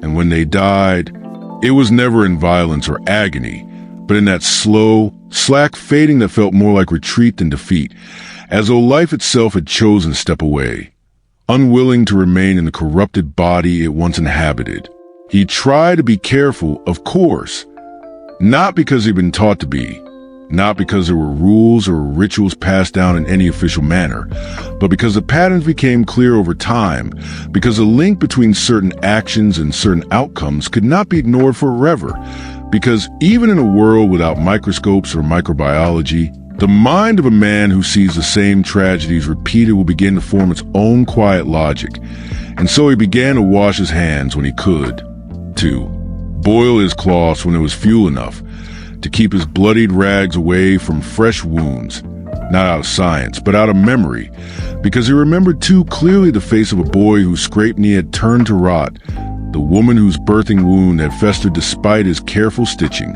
and when they died, it was never in violence or agony, but in that slow, slack fading that felt more like retreat than defeat, as though life itself had chosen to step away, unwilling to remain in the corrupted body it once inhabited. He tried to be careful, of course, not because he'd been taught to be, not because there were rules or rituals passed down in any official manner, but because the patterns became clear over time, because the link between certain actions and certain outcomes could not be ignored forever, because even in a world without microscopes or microbiology, the mind of a man who sees the same tragedies repeated will begin to form its own quiet logic. And so he began to wash his hands when he could, to boil his cloths when there was fuel enough, to keep his bloodied rags away from fresh wounds, not out of science, but out of memory, because he remembered too clearly the face of a boy whose scraped knee had turned to rot, the woman whose birthing wound had festered despite his careful stitching,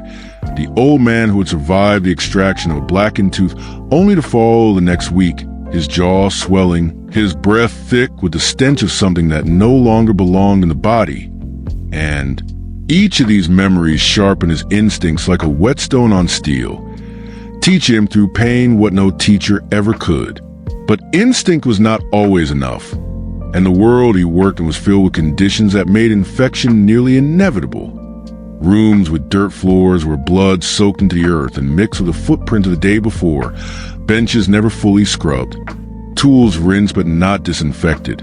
the old man who had survived the extraction of a blackened tooth only to fall the next week, his jaw swelling, his breath thick with the stench of something that no longer belonged in the body. And each of these memories sharpened his instincts like a whetstone on steel, teach him through pain what no teacher ever could. But instinct was not always enough, and the world he worked in was filled with conditions that made infection nearly inevitable. Rooms with dirt floors where blood soaked into the earth and mixed with the footprint of the day before, benches never fully scrubbed, tools rinsed but not disinfected,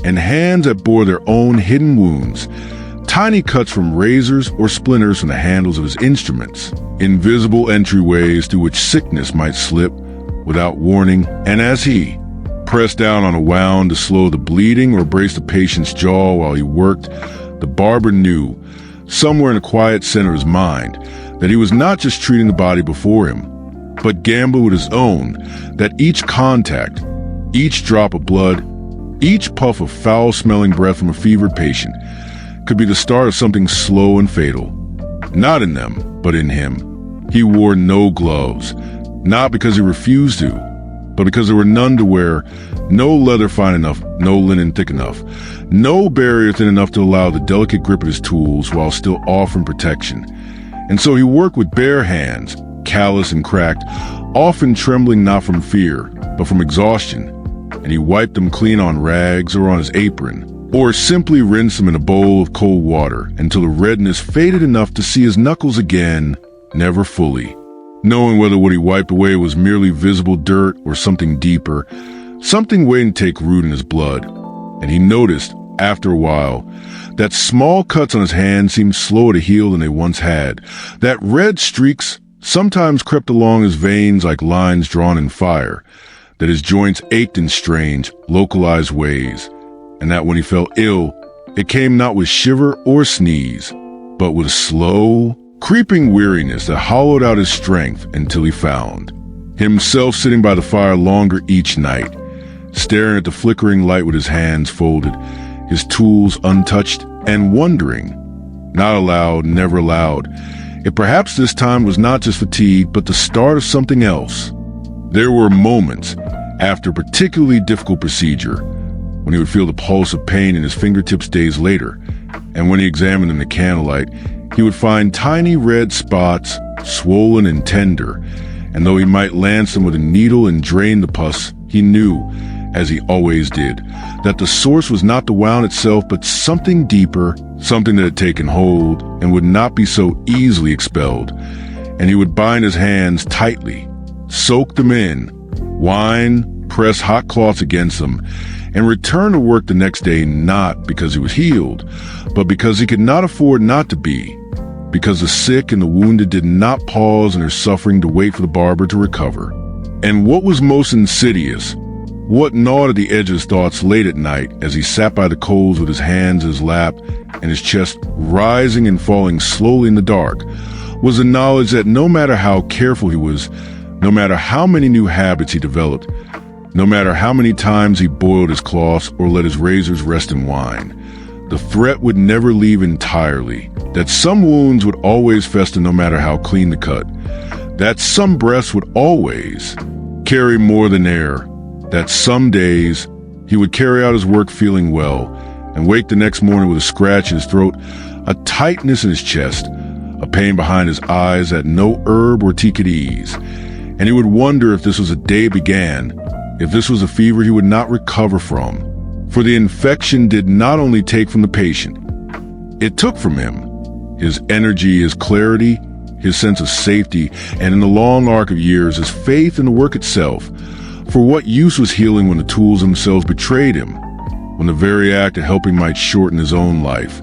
and hands that bore their own hidden wounds, tiny cuts from razors or splinters from the handles of his instruments, invisible entryways through which sickness might slip without warning. And as he pressed down on a wound to slow the bleeding or brace the patient's jaw while he worked, the barber knew, somewhere in the quiet center of his mind, that he was not just treating the body before him, but gambled with his own, that each contact, each drop of blood, each puff of foul-smelling breath from a fevered patient could be the start of something slow and fatal. Not in them, but in him. He wore no gloves, not because he refused to, but because there were none to wear, no leather fine enough, no linen thick enough, no barrier thin enough to allow the delicate grip of his tools while still offering protection. And so he worked with bare hands, callous and cracked, often trembling not from fear, but from exhaustion, and he wiped them clean on rags or on his apron, or simply rinsed them in a bowl of cold water until the redness faded enough to see his knuckles again, never fully. Knowing whether what he wiped away was merely visible dirt or something deeper, something waiting to take root in his blood. And he noticed, after a while, that small cuts on his hands seemed slower to heal than they once had, that red streaks sometimes crept along his veins like lines drawn in fire, that his joints ached in strange, localized ways, and that when he fell ill, it came not with shiver or sneeze, but with slow, creeping weariness that hollowed out his strength until he found himself sitting by the fire longer each night, staring at the flickering light with his hands folded, his tools untouched, and wondering, not aloud, never aloud, if perhaps this time was not just fatigue, but the start of something else. There were moments, after a particularly difficult procedure, when he would feel the pulse of pain in his fingertips days later, and when he examined them in the candlelight, he would find tiny red spots, swollen and tender, and though he might lance them with a needle and drain the pus, he knew, as he always did, that the source was not the wound itself, but something deeper, something that had taken hold and would not be so easily expelled. And he would bind his hands tightly, soak them in, wine, press hot cloths against them, and return to work the next day not because he was healed, but because he could not afford not to be, because the sick and the wounded did not pause in their suffering to wait for the barber to recover. And what was most insidious, what gnawed at the edge of his thoughts late at night as he sat by the coals with his hands in his lap and his chest rising and falling slowly in the dark, was the knowledge that no matter how careful he was, no matter how many new habits he developed, no matter how many times he boiled his cloths or let his razors rest in wine, the threat would never leave entirely, that some wounds would always fester no matter how clean the cut, that some breaths would always carry more than air, that some days he would carry out his work feeling well and wake the next morning with a scratch in his throat, a tightness in his chest, a pain behind his eyes that no herb or tea could ease, and he would wonder if this was a day began, if this was a fever he would not recover from. For the infection did not only take from the patient, it took from him his energy, his clarity, his sense of safety, and in the long arc of years, his faith in the work itself. For what use was healing when the tools themselves betrayed him? When the very act of helping might shorten his own life?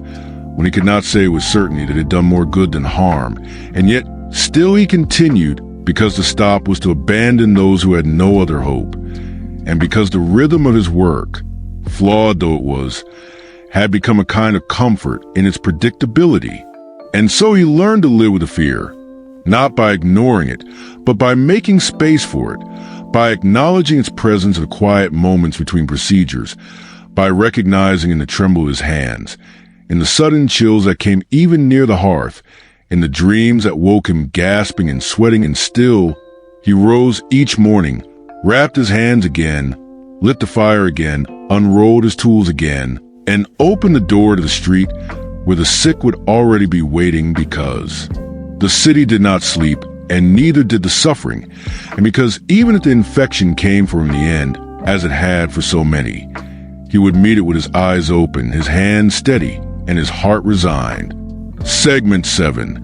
When he could not say with certainty that it had done more good than harm? And yet, still he continued, because the stop was to abandon those who had no other hope. And because the rhythm of his work, flawed though it was, had become a kind of comfort in its predictability. And so he learned to live with the fear, not by ignoring it, but by making space for it, by acknowledging its presence in the quiet moments between procedures, by recognizing in the tremble of his hands, in the sudden chills that came even near the hearth, in the dreams that woke him gasping and sweating. And still, he rose each morning, wrapped his hands again, lit the fire again, unrolled his tools again, and opened the door to the street where the sick would already be waiting, because the city did not sleep, and neither did the suffering, and because even if the infection came for him in the end, as it had for so many, he would meet it with his eyes open, his hands steady, and his heart resigned. Segment 7.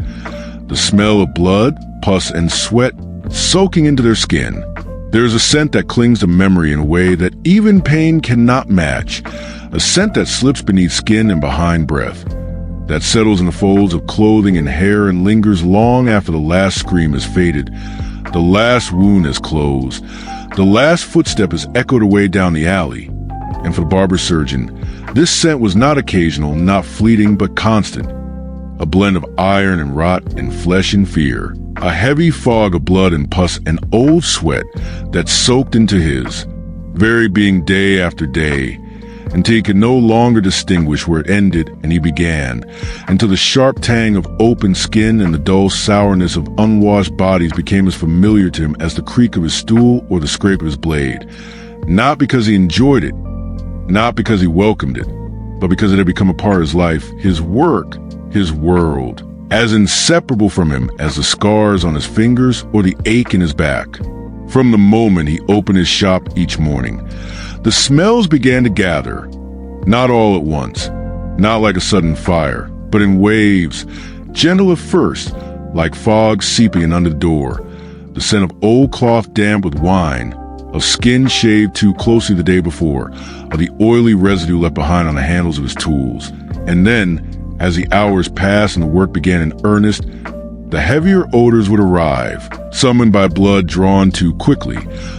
The smell of blood, pus, and sweat soaking into their skin. There is a scent that clings to memory in a way that even pain cannot match, a scent that slips beneath skin and behind breath, that settles in the folds of clothing and hair and lingers long after the last scream has faded, the last wound has closed, the last footstep has echoed away down the alley. And for the Barber-Surgeon, this scent was not occasional, not fleeting, but constant, a blend of iron and rot and flesh and fear, a heavy fog of blood and pus and old sweat that soaked into his very being day after day, until he could no longer distinguish where it ended and he began, until the sharp tang of open skin and the dull sourness of unwashed bodies became as familiar to him as the creak of his stool or the scrape of his blade, not because he enjoyed it, not because he welcomed it, but because it had become a part of his life, his work, his world, as inseparable from him as the scars on his fingers or the ache in his back. From the moment he opened his shop each morning, the smells began to gather, not all at once, not like a sudden fire, but in waves, gentle at first, like fog seeping in under the door, the scent of old cloth damp with wine, of skin shaved too closely the day before, of the oily residue left behind on the handles of his tools. And then, as the hours passed and the work began in earnest, the heavier odors would arrive, summoned by blood drawn too quickly,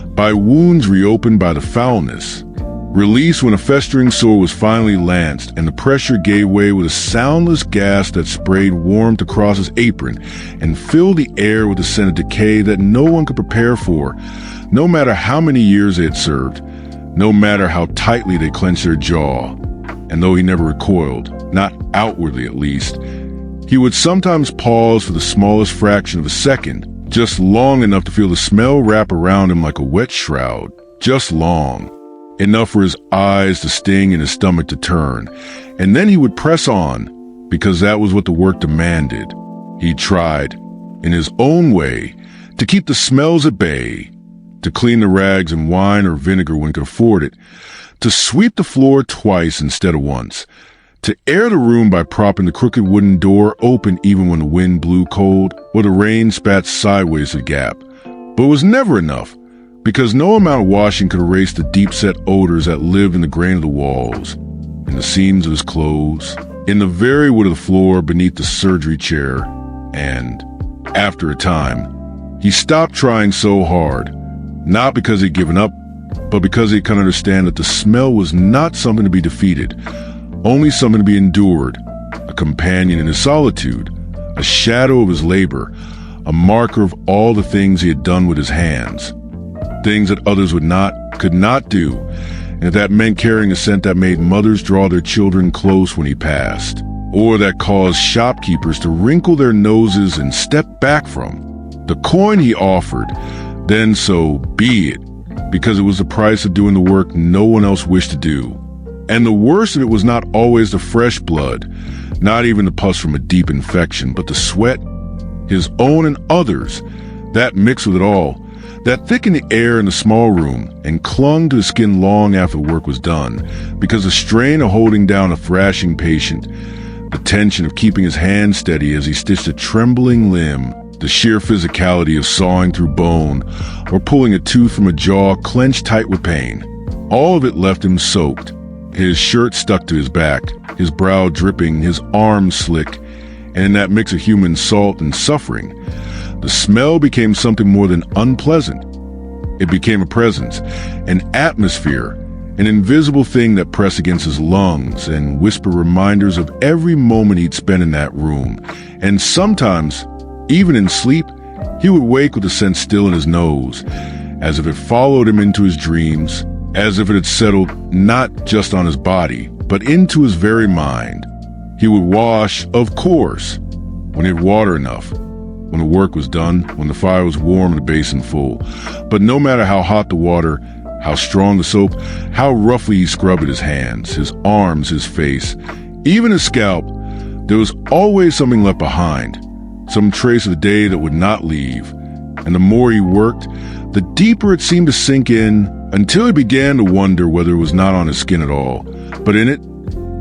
by wounds reopened by the foulness, released when a festering sore was finally lanced and the pressure gave way with a soundless gasp that sprayed warmth across his apron and filled the air with the scent of decay that no one could prepare for, no matter how many years they had served, no matter how tightly they clenched their jaw. And though he never recoiled, not outwardly at least, he would sometimes pause for the smallest fraction of a second, just long enough to feel the smell wrap around him like a wet shroud, just long, enough for his eyes to sting and his stomach to turn, and then he would press on, because that was what the work demanded. He tried, in his own way, to keep the smells at bay, to clean the rags in wine or vinegar when he could afford it, to sweep the floor twice instead of once, to air the room by propping the crooked wooden door open even when the wind blew cold or the rain spat sideways to the gap. But it was never enough, because no amount of washing could erase the deep-set odors that lived in the grain of the walls, in the seams of his clothes, in the very wood of the floor beneath the surgery chair, and, after a time, he stopped trying so hard, not because he'd given up, but because he could understand that the smell was not something to be defeated, only something to be endured, a companion in his solitude, a shadow of his labor, a marker of all the things he had done with his hands, things that others could not do, and if that meant carrying a scent that made mothers draw their children close when he passed, or that caused shopkeepers to wrinkle their noses and step back from, the coin he offered, then so be it, because it was the price of doing the work no one else wished to do. And the worst of it was not always the fresh blood, not even the pus from a deep infection, but the sweat, his own and others, that mixed with it all, that thickened the air in the small room and clung to the skin long after the work was done, because the strain of holding down a thrashing patient, the tension of keeping his hand steady as he stitched a trembling limb, The sheer physicality of sawing through bone or pulling a tooth from a jaw clenched tight with pain. All of it left him soaked. His shirt stuck to his back, his brow dripping, his arms slick, and in that mix of human salt and suffering, the smell became something more than unpleasant. It became a presence, an atmosphere, an invisible thing that pressed against his lungs and whispered reminders of every moment he'd spent in that room. And sometimes, even in sleep, he would wake with the scent still in his nose, as if it followed him into his dreams, as if it had settled not just on his body, but into his very mind. He would wash, of course, when he had water enough, when the work was done, when the fire was warm and the basin full. But no matter how hot the water, how strong the soap, how roughly he scrubbed his hands, his arms, his face, even his scalp, there was always something left behind, some trace of the day that would not leave. And the more he worked, the deeper it seemed to sink in, until he began to wonder whether it was not on his skin at all, but in it,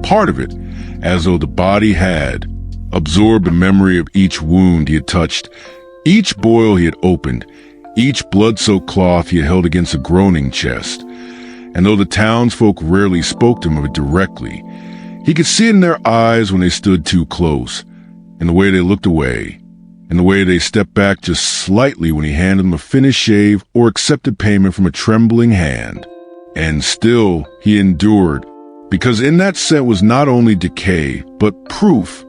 part of it, as though the body had absorbed the memory of each wound he had touched, each boil he had opened, each blood-soaked cloth he had held against a groaning chest. And though the townsfolk rarely spoke to him of it directly, he could see it in their eyes when they stood too close, in the way they looked away, in the way they stepped back just slightly when he handed them a finished shave or accepted payment from a trembling hand. And still he endured, because in that scent was not only decay, but proof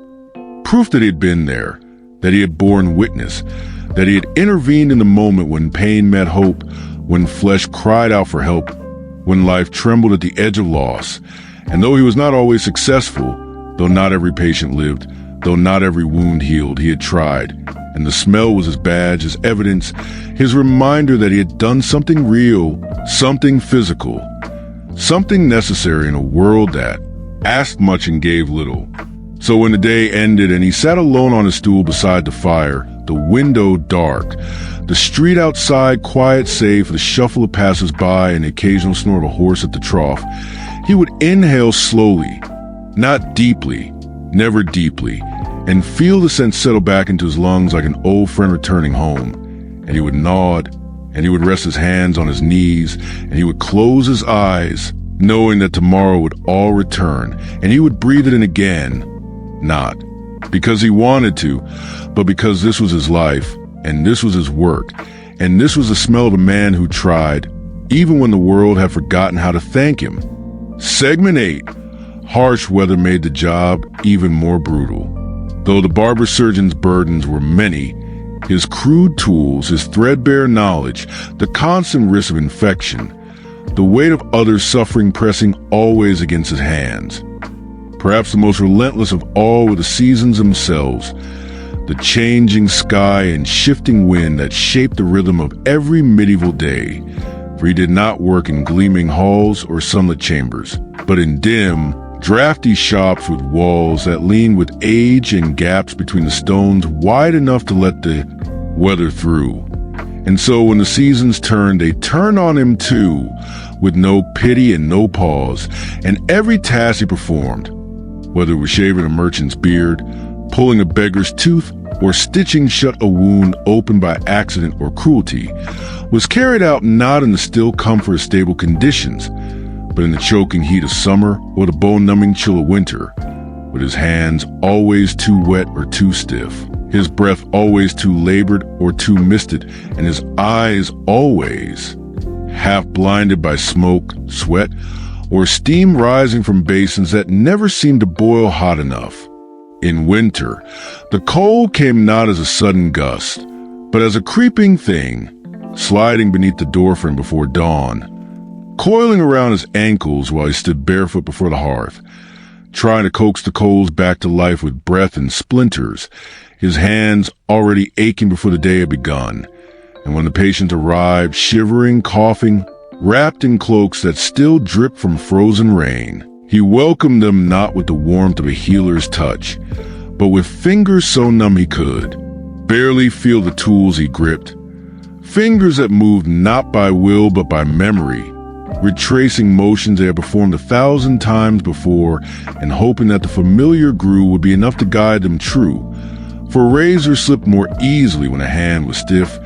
that he had been there, that he had borne witness, that he had intervened in the moment when pain met hope, when flesh cried out for help, when life trembled at the edge of loss. And though he was not always successful, though not every patient lived, though not every wound healed, he had tried, and the smell was his badge, his evidence, his reminder that he had done something real, something physical, something necessary in a world that asked much and gave little. So when the day ended and he sat alone on his stool beside the fire, the window dark, the street outside quiet save for the shuffle of passers-by and the occasional snort of a horse at the trough, he would inhale slowly, not deeply, never deeply, and feel the scent settle back into his lungs like an old friend returning home. And he would nod, and he would rest his hands on his knees, and he would close his eyes, knowing that tomorrow would all return, and he would breathe it in again. Not because he wanted to, but because this was his life, and this was his work, and this was the smell of a man who tried, even when the world had forgotten how to thank him. Segment 8. Harsh weather made the job even more brutal. Though the barber-surgeon's burdens were many, his crude tools, his threadbare knowledge, the constant risk of infection, the weight of others' suffering pressing always against his hands. Perhaps the most relentless of all were the seasons themselves, the changing sky and shifting wind that shaped the rhythm of every medieval day. For he did not work in gleaming halls or sunlit chambers, but in dim, drafty shops with walls that leaned with age and gaps between the stones wide enough to let the weather through. And so when the seasons turned, they turned on him too, with no pity and no pause, and every task he performed, whether it was shaving a merchant's beard, pulling a beggar's tooth, or stitching shut a wound opened by accident or cruelty, was carried out not in the still comfort of stable conditions, but in the choking heat of summer or the bone-numbing chill of winter, with his hands always too wet or too stiff, his breath always too labored or too misted, and his eyes always half blinded by smoke, sweat, or steam rising from basins that never seemed to boil hot enough. In winter, the cold came not as a sudden gust, but as a creeping thing, sliding beneath the doorframe before dawn, coiling around his ankles while he stood barefoot before the hearth, trying to coax the coals back to life with breath and splinters, his hands already aching before the day had begun. And when the patient arrived, shivering, coughing, wrapped in cloaks that still dripped from frozen rain, he welcomed them not with the warmth of a healer's touch, but with fingers so numb he could barely feel the tools he gripped, fingers that moved not by will but by memory, retracing motions they had performed 1,000 times before and hoping that the familiar groove would be enough to guide them true, For a razor slipped more easily when a hand was stiff,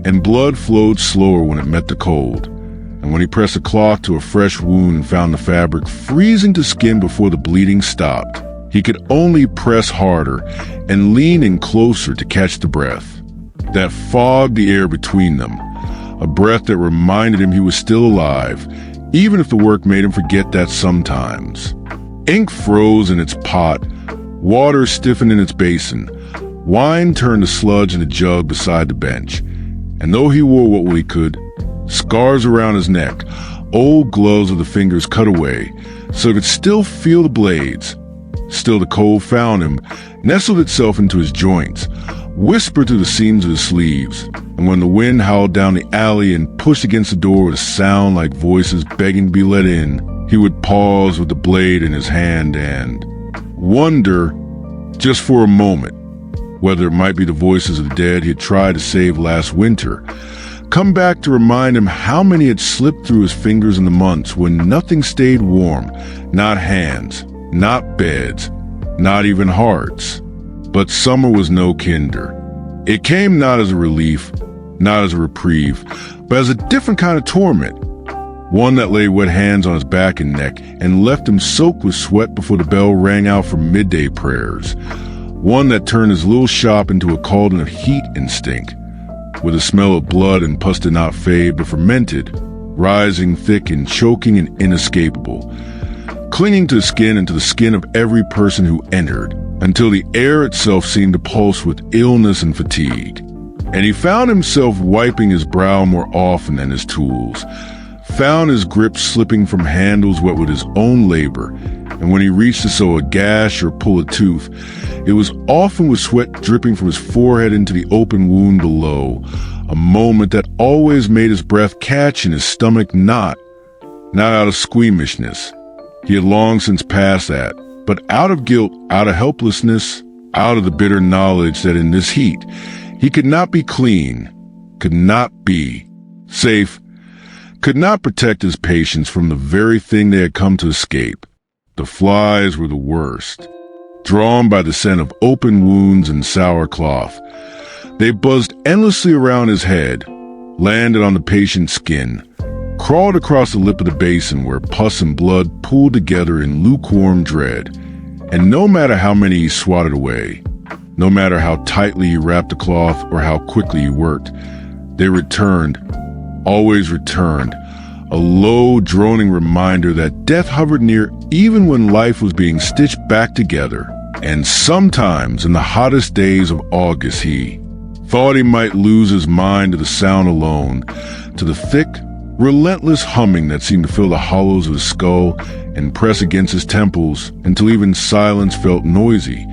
and blood flowed slower when it met the cold. And when he pressed a cloth to a fresh wound and found the fabric freezing to skin before the bleeding stopped, he could only press harder and lean in closer to catch the breath that fogged the air between them, a breath that reminded him he was still alive, even if the work made him forget that sometimes. Ink froze in its pot, water stiffened in its basin, wine turned to sludge in a jug beside the bench, and though he wore what he could, scars around his neck, old gloves with the fingers cut away, so he could still feel the blades. Still the cold found him, nestled itself into his joints, whispered through the seams of his sleeves, and when the wind howled down the alley and pushed against the door with a sound like voices begging to be let in, he would pause with the blade in his hand and wonder, just for a moment, whether it might be the voices of the dead he had tried to save last winter, come back to remind him how many had slipped through his fingers in the months when nothing stayed warm, not hands, not beds, not even hearts. But summer was no kinder. It came not as a relief, not as a reprieve, but as a different kind of torment. One that laid wet hands on his back and neck and left him soaked with sweat before the bell rang out for midday prayers. One that turned his little shop into a cauldron of heat and stink, where the smell of blood and pus did not fade but fermented, rising thick and choking and inescapable, clinging to the skin and to the skin of every person who entered, until the air itself seemed to pulse with illness and fatigue. And he found himself wiping his brow more often than his tools, found his grip slipping from handles wet with his own labor, and when he reached to sew a gash or pull a tooth, it was often with sweat dripping from his forehead into the open wound below, a moment that always made his breath catch and his stomach knot, not out of squeamishness. He had long since passed that, but out of guilt, out of helplessness, out of the bitter knowledge that in this heat, he could not be clean, could not be safe, could not protect his patients from the very thing they had come to escape. The flies were the worst. Drawn by the scent of open wounds and sour cloth, they buzzed endlessly around his head, landed on the patient's skin, crawled across the lip of the basin where pus and blood pooled together in lukewarm dread. And no matter how many he swatted away, no matter how tightly he wrapped the cloth or how quickly he worked, they returned, always returned, a low, droning reminder that death hovered near even when life was being stitched back together. And sometimes in the hottest days of August he thought he might lose his mind to the sound alone, to the thick, relentless humming that seemed to fill the hollows of his skull and press against his temples until even silence felt noisy.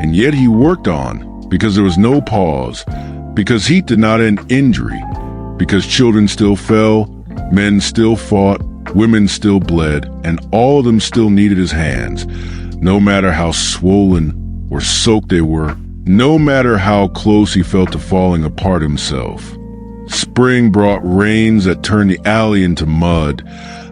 And yet he worked on, because there was no pause, because heat did not end injury, because children still fell, men still fought, women still bled, and all of them still needed his hands, no matter how swollen or soaked they were, no matter how close he felt to falling apart himself. Spring brought rains that turned the alley into mud,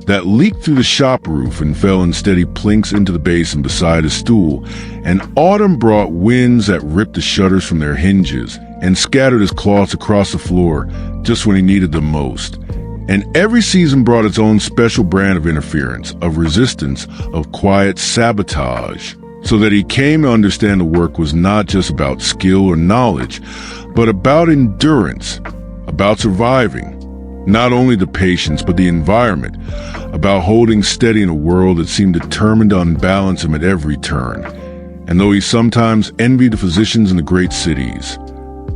that leaked through the shop roof and fell in steady plinks into the basin beside his stool, and autumn brought winds that ripped the shutters from their hinges and scattered his cloths across the floor just when he needed them most. And every season brought its own special brand of interference, of resistance, of quiet sabotage, so that he came to understand the work was not just about skill or knowledge, but about endurance, about surviving, not only the patients but the environment, about holding steady in a world that seemed determined to unbalance him at every turn. And though he sometimes envied the physicians in the great cities,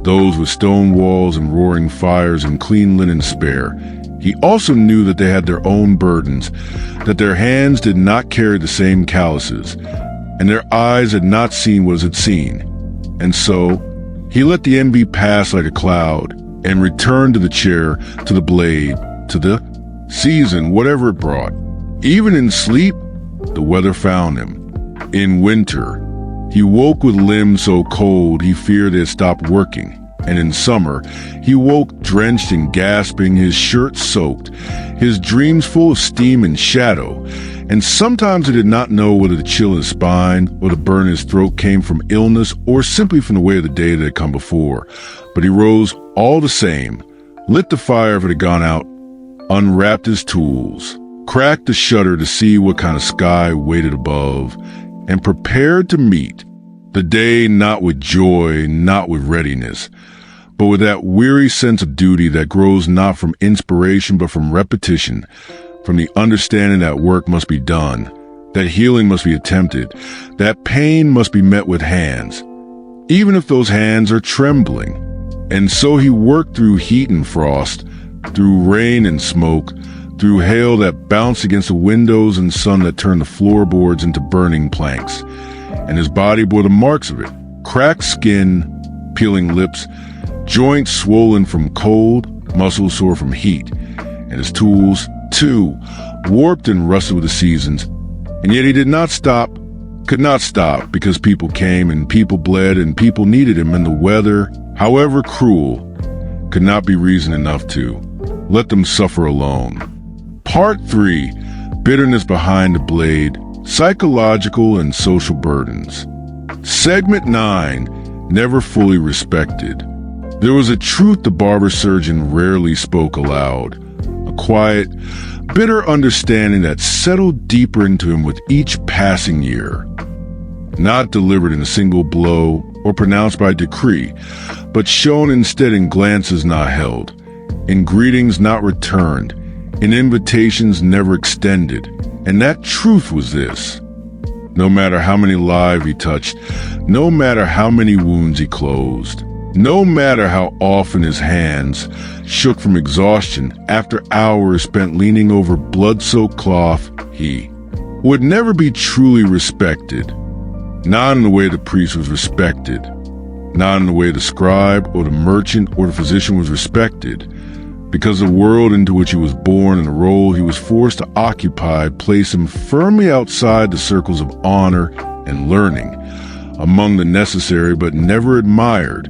those with stone walls and roaring fires and clean linen to spare, he also knew that they had their own burdens, that their hands did not carry the same calluses, and their eyes had not seen what it had seen. And so, he let the envy pass like a cloud, and returned to the chair, to the blade, to the season, whatever it brought. Even in sleep, the weather found him. In winter, he woke with limbs so cold he feared they had stopped working. And in summer, he woke drenched and gasping, his shirt soaked, his dreams full of steam and shadow, And sometimes he did not know whether the chill in his spine or the burn in his throat came from illness or simply from the way of the day that had come before. But he rose all the same, lit the fire if it had gone out, unwrapped his tools, cracked the shutter to see what kind of sky waited above, and prepared to meet the day not with joy, not with readiness, but with that weary sense of duty that grows not from inspiration but from repetition, from the understanding that work must be done, that healing must be attempted, that pain must be met with hands, even if those hands are trembling. And so he worked through heat and frost, through rain and smoke, through hail that bounced against the windows and sun that turned the floorboards into burning planks. And his body bore the marks of it, cracked skin, peeling lips, joints swollen from cold, muscles sore from heat, and his tools, too, warped and rusted with the seasons. And yet he did not stop, could not stop, because people came and people bled and people needed him, and the weather, however cruel, could not be reason enough to let them suffer alone. Part 3, Bitterness Behind the Blade, Psychological and Social Burdens. Segment 9, Never Fully Respected. There was a truth the barber-surgeon rarely spoke aloud, a quiet, bitter understanding that settled deeper into him with each passing year. Not delivered in a single blow or pronounced by decree, but shown instead in glances not held, in greetings not returned, in invitations never extended. And that truth was this: no matter how many lives he touched, no matter how many wounds he closed, no matter how often his hands shook from exhaustion after hours spent leaning over blood-soaked cloth, he would never be truly respected. Not in the way the priest was respected, not in the way the scribe or the merchant or the physician was respected, because the world into which he was born and the role he was forced to occupy placed him firmly outside the circles of honor and learning, among the necessary but never admired,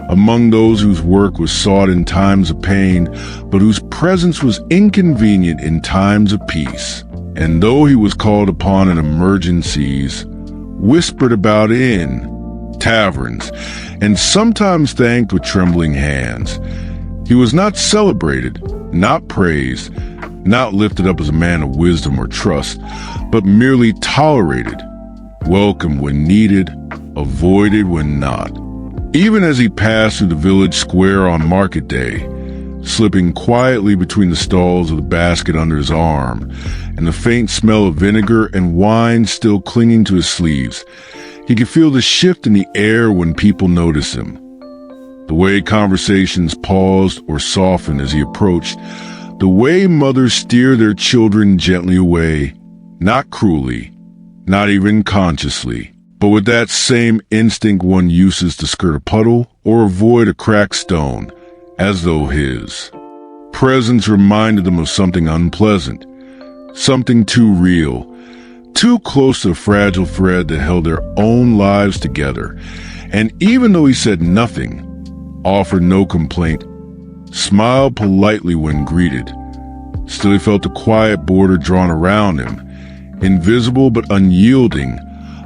among those whose work was sought in times of pain, but whose presence was inconvenient in times of peace. And though he was called upon in emergencies, whispered about in taverns, and sometimes thanked with trembling hands, he was not celebrated, not praised, not lifted up as a man of wisdom or trust, but merely tolerated, welcomed when needed, avoided when not. Even as he passed through the village square on market day, slipping quietly between the stalls with a basket under his arm, and the faint smell of vinegar and wine still clinging to his sleeves, he could feel the shift in the air when people noticed him. The way conversations paused or softened as he approached, the way mothers steer their children gently away, not cruelly, not even consciously, but with that same instinct one uses to skirt a puddle or avoid a cracked stone, as though his presence reminded them of something unpleasant, something too real, too close to a fragile thread that held their own lives together. And even though he said nothing, offered no complaint, smiled politely when greeted, still he felt the quiet border drawn around him, invisible but unyielding,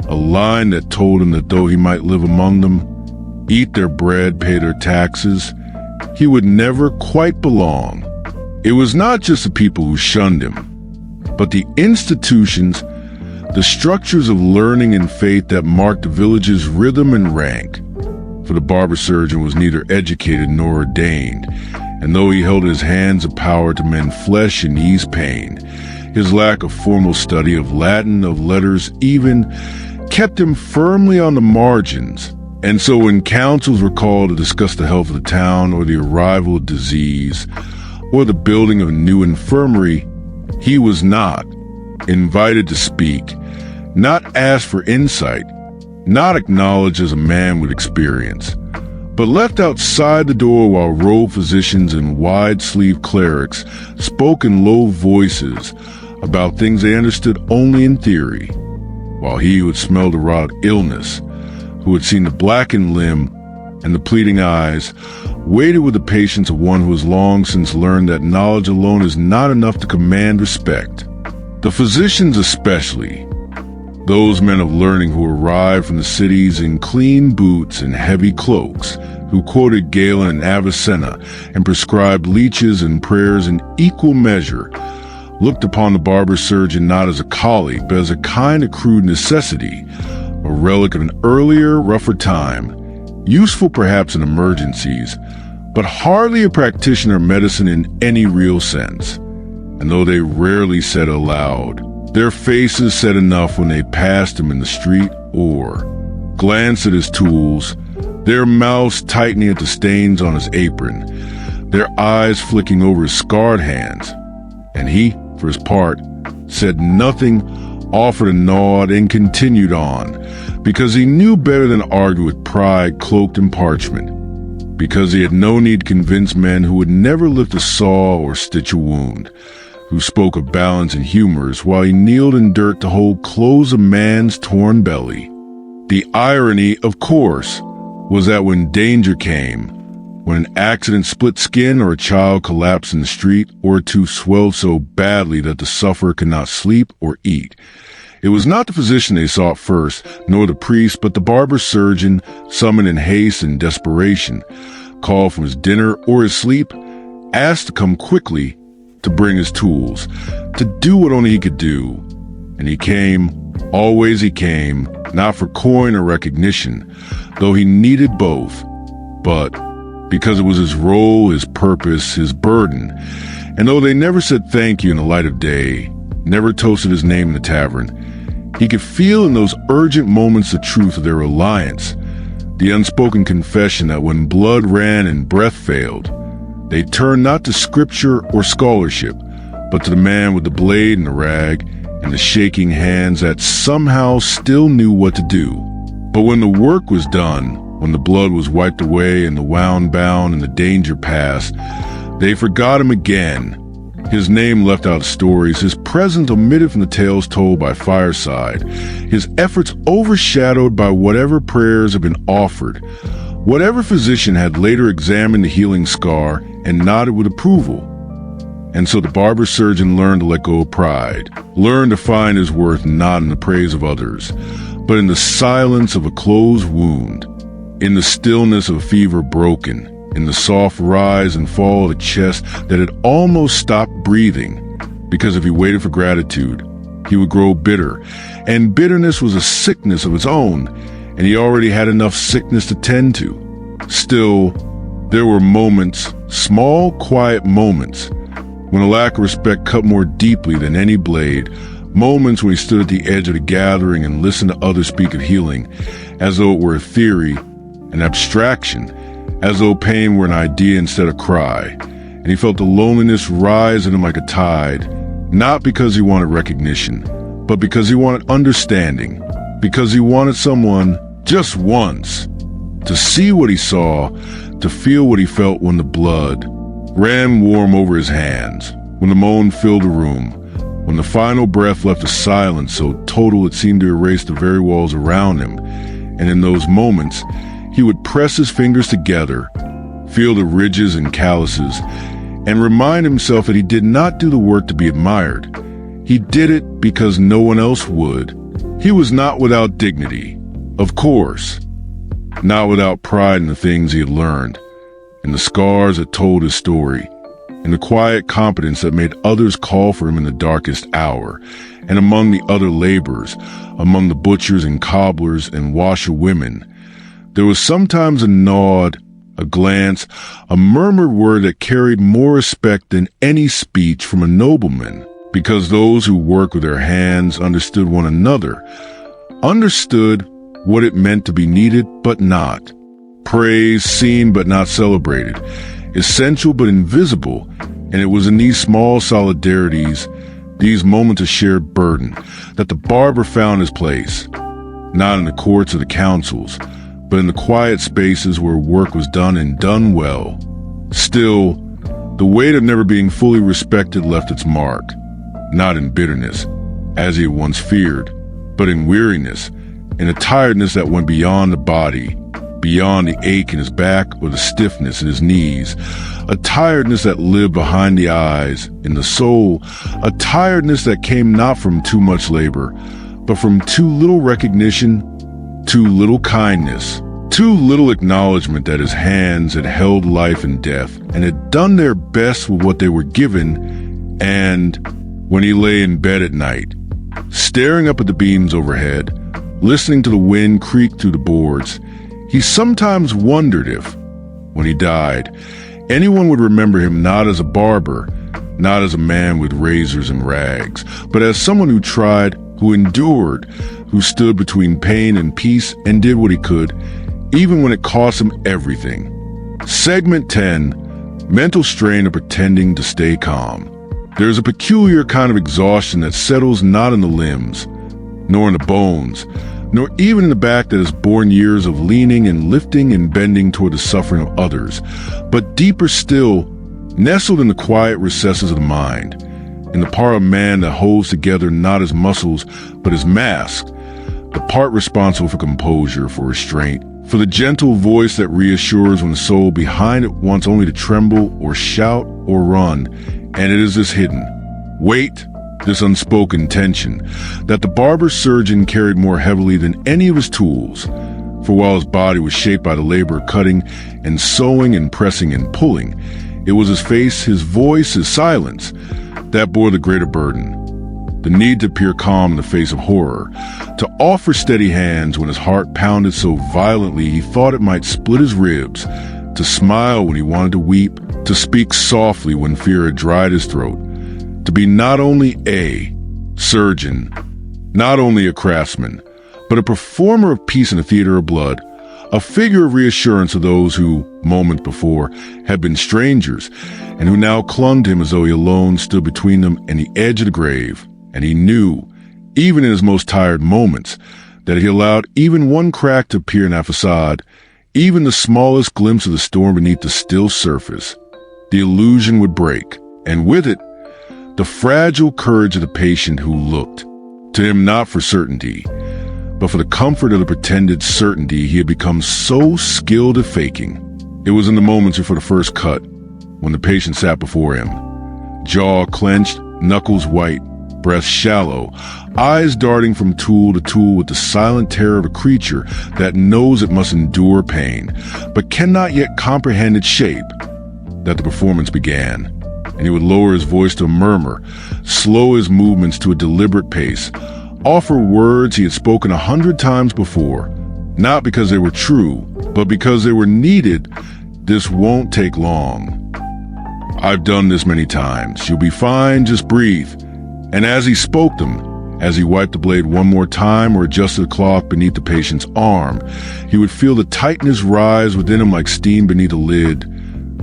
a line that told him that though he might live among them, eat their bread, pay their taxes, he would never quite belong. It was not just the people who shunned him, but the institutions, the structures of learning and faith that marked the village's rhythm and rank. For the barber-surgeon was neither educated nor ordained, and though he held his hands of power to mend flesh and ease pain, his lack of formal study of Latin, of letters even, kept him firmly on the margins. And so when councils were called to discuss the health of the town or the arrival of disease or the building of a new infirmary, he was not invited to speak, not asked for insight, not acknowledged as a man with experience, but left outside the door while robed physicians and wide-sleeved clerics spoke in low voices about things they understood only in theory, while he who had smelled the rot of illness, who had seen the blackened limb and the pleading eyes, waited with the patience of one who has long since learned that knowledge alone is not enough to command respect. The physicians especially, those men of learning who arrived from the cities in clean boots and heavy cloaks, who quoted Galen and Avicenna and prescribed leeches and prayers in equal measure, looked upon the barber-surgeon not as a colleague, but as a kind of crude necessity, a relic of an earlier, rougher time, useful perhaps in emergencies, but hardly a practitioner of medicine in any real sense. And though they rarely said aloud, their faces said enough when they passed him in the street or glanced at his tools, their mouths tightening at the stains on his apron, their eyes flicking over his scarred hands. And he, for his part, said nothing, offered a nod, and continued on, because he knew better than to argue with pride cloaked in parchment, because he had no need to convince men who would never lift a saw or stitch a wound, who spoke of balance and humors while he kneeled in dirt to hold close a man's torn belly. The irony, of course, was that when danger came, when an accident split skin or a child collapsed in the street or a tooth swelled so badly that the sufferer could not sleep or eat, it was not the physician they sought first, nor the priest, but the barber-surgeon, summoned in haste and desperation, called from his dinner or his sleep, asked to come quickly to bring his tools, to do what only he could do. And he came, always he came, not for coin or recognition, though he needed both, but because it was his role, his purpose, his burden. And though they never said thank you in the light of day, never toasted his name in the tavern, he could feel in those urgent moments the truth of their reliance, the unspoken confession that when blood ran and breath failed, they turned not to scripture or scholarship, but to the man with the blade and the rag and the shaking hands that somehow still knew what to do. But when the work was done, when the blood was wiped away and the wound bound and the danger passed, they forgot him again. His name left out of stories, his presence omitted from the tales told by fireside, his efforts overshadowed by whatever prayers had been offered, whatever physician had later examined the healing scar and nodded with approval. And so the barber-surgeon learned to let go of pride, learned to find his worth not in the praise of others, but in the silence of a closed wound, in the stillness of a fever broken, in the soft rise and fall of a chest that had almost stopped breathing, because if he waited for gratitude, he would grow bitter, and bitterness was a sickness of its own, and he already had enough sickness to tend to. Still, there were moments, small, quiet moments, when a lack of respect cut more deeply than any blade, moments when he stood at the edge of the gathering and listened to others speak of healing, as though it were a theory, an abstraction, as though pain were an idea instead of cry, and he felt the loneliness rise in him like a tide, not because he wanted recognition, but because he wanted understanding, because he wanted someone, just once, to see what he saw, to feel what he felt when the blood ran warm over his hands, when the moan filled the room, when the final breath left a silence so total it seemed to erase the very walls around him, and in those moments, he would press his fingers together, feel the ridges and calluses, and remind himself that he did not do the work to be admired. He did it because no one else would. He was not without dignity, of course, not without pride in the things he had learned, in the scars that told his story, in the quiet competence that made others call for him in the darkest hour, and among the other laborers, among the butchers and cobblers and washerwomen. There was sometimes a nod, a glance, a murmured word that carried more respect than any speech from a nobleman, because those who worked with their hands understood one another, understood what it meant to be needed but not, praised, seen but not celebrated, essential but invisible, and it was in these small solidarities, these moments of shared burden, that the barber found his place, not in the courts or the councils, but in the quiet spaces where work was done and done well. Still, the weight of never being fully respected left its mark, not in bitterness, as he had once feared, but in weariness, in a tiredness that went beyond the body, beyond the ache in his back or the stiffness in his knees, a tiredness that lived behind the eyes, in the soul, a tiredness that came not from too much labor, but from too little recognition, too little kindness, too little acknowledgement that his hands had held life and death and had done their best with what they were given. And when he lay in bed at night, staring up at the beams overhead, listening to the wind creak through the boards, he sometimes wondered if, when he died, anyone would remember him not as a barber, not as a man with razors and rags, but as someone who tried, who endured, who stood between pain and peace and did what he could, even when it cost him everything. Segment 10, Mental Strain of Pretending to Stay Calm. There is a peculiar kind of exhaustion that settles not in the limbs, nor in the bones, nor even in the back that has borne years of leaning and lifting and bending toward the suffering of others, but deeper still, nestled in the quiet recesses of the mind, in the part of man that holds together not his muscles, but his mask, the part responsible for composure, for restraint, for the gentle voice that reassures when the soul behind it wants only to tremble or shout or run, and it is this hidden weight, this unspoken tension, that the barber-surgeon carried more heavily than any of his tools, for while his body was shaped by the labor of cutting and sewing and pressing and pulling, it was his face, his voice, his silence, that bore the greater burden. The need to appear calm in the face of horror, to offer steady hands when his heart pounded so violently he thought it might split his ribs, to smile when he wanted to weep, to speak softly when fear had dried his throat, to be not only a surgeon, not only a craftsman, but a performer of peace in a theater of blood, a figure of reassurance to those who, moments before, had been strangers, and who now clung to him as though he alone stood between them and the edge of the grave. And he knew, even in his most tired moments, that if he allowed even one crack to appear in that facade, even the smallest glimpse of the storm beneath the still surface, the illusion would break, and with it, the fragile courage of the patient who looked to him not for certainty, but for the comfort of the pretended certainty he had become so skilled at faking. It was in the moments before the first cut, when the patient sat before him, jaw clenched, knuckles white, breath shallow, eyes darting from tool to tool with the silent terror of a creature that knows it must endure pain, but cannot yet comprehend its shape, that the performance began, and he would lower his voice to a murmur, slow his movements to a deliberate pace, offer words he had spoken 100 times before, not because they were true, but because they were needed. This won't take long. I've done this many times. You'll be fine, just breathe. And as he spoke them, as he wiped the blade one more time or adjusted the cloth beneath the patient's arm, he would feel the tightness rise within him like steam beneath a lid,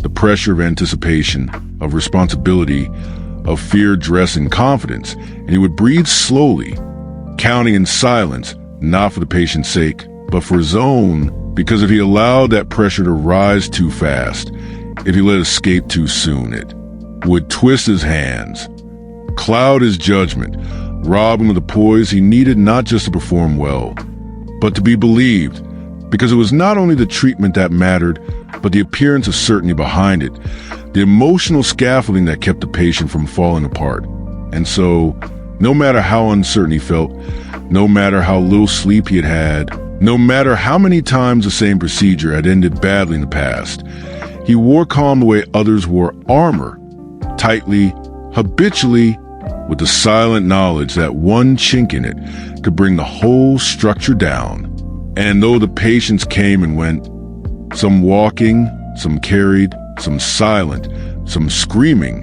the pressure of anticipation, of responsibility, of fear dressed in confidence, and he would breathe slowly, counting in silence, not for the patient's sake, but for his own, because if he allowed that pressure to rise too fast, if he let it escape too soon, it would twist his hands, cloud his judgment, rob him of the poise he needed not just to perform well, but to be believed, because it was not only the treatment that mattered, but the appearance of certainty behind it, the emotional scaffolding that kept the patient from falling apart. And so, no matter how uncertain he felt, no matter how little sleep he had had, no matter how many times the same procedure had ended badly in the past, he wore calm the way others wore armor, tightly, habitually, with the silent knowledge that one chink in it could bring the whole structure down. And though the patients came and went, some walking, some carried, some silent, some screaming,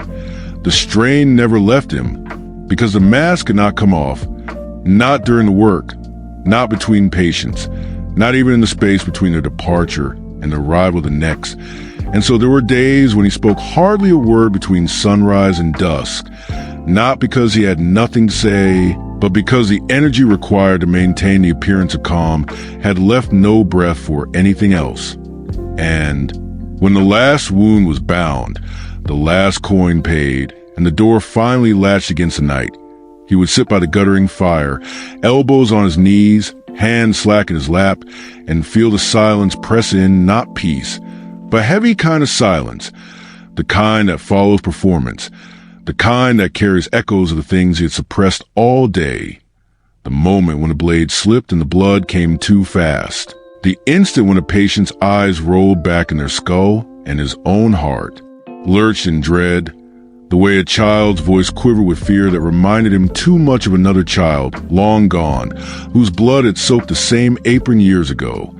the strain never left him, because the mask could not come off, not during the work, not between patients, not even in the space between their departure and the arrival of the next. And so there were days when he spoke hardly a word between sunrise and dusk, not because he had nothing to say, but because the energy required to maintain the appearance of calm had left no breath for anything else. And when the last wound was bound, the last coin paid, and the door finally latched against the night, he would sit by the guttering fire, elbows on his knees, hand slack in his lap, and feel the silence press in, not peace, but heavy kind of silence, the kind that follows performance, the kind that carries echoes of the things he had suppressed all day. The moment when the blade slipped and the blood came too fast. The instant when a patient's eyes rolled back in their skull and his own heart lurched in dread. The way a child's voice quivered with fear that reminded him too much of another child, long gone, whose blood had soaked the same apron years ago.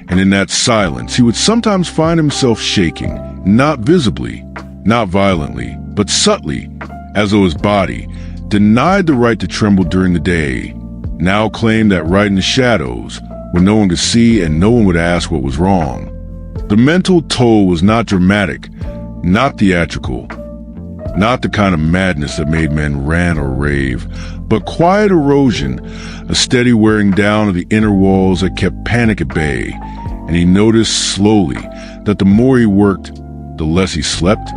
And in that silence, he would sometimes find himself shaking, not visibly, not violently, but subtly, as though his body, denied the right to tremble during the day, now claimed that right in the shadows, when no one could see and no one would ask what was wrong. The mental toll was not dramatic, not theatrical, not the kind of madness that made men rant or rave, but quiet erosion, a steady wearing down of the inner walls that kept panic at bay. And he noticed slowly that the more he worked, the less he slept,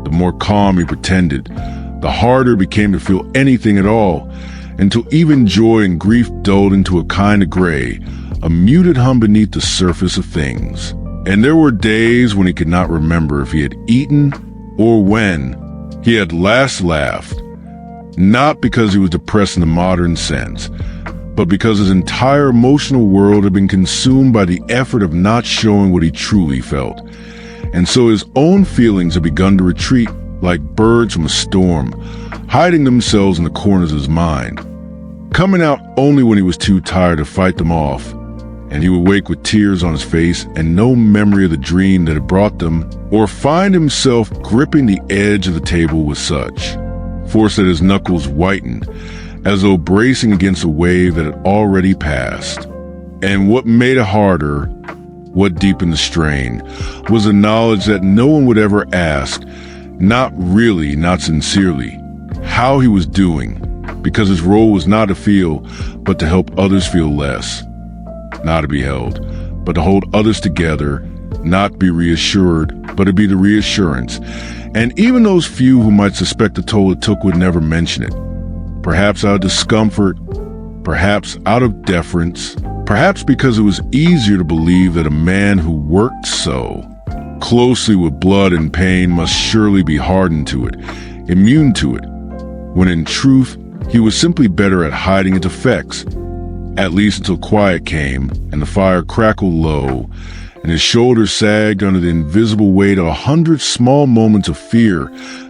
the more calm he pretended, the harder it became to feel anything at all, until even joy and grief dulled into a kind of gray, a muted hum beneath the surface of things. And there were days when he could not remember if he had eaten or when he had last laughed, not because he was depressed in the modern sense, but because his entire emotional world had been consumed by the effort of not showing what he truly felt. And so his own feelings had begun to retreat like birds from a storm, hiding themselves in the corners of his mind, coming out only when he was too tired to fight them off. And he would wake with tears on his face and no memory of the dream that had brought them, or find himself gripping the edge of the table with such force that his knuckles whitened, as though bracing against a wave that had already passed. And what made it harder, what deepened the strain, was the knowledge that no one would ever ask, not really, not sincerely, how he was doing, because his role was not to feel, but to help others feel less. Not to be held, but to hold others together, not be reassured, but to be the reassurance. And even those few who might suspect the toll it took would never mention it. Perhaps out of discomfort, perhaps out of deference, perhaps because it was easier to believe that a man who worked so closely with blood and pain must surely be hardened to it, immune to it, when in truth, he was simply better at hiding its effects, at least until quiet came and the fire crackled low and his shoulders sagged under the invisible weight of 100 small moments of fear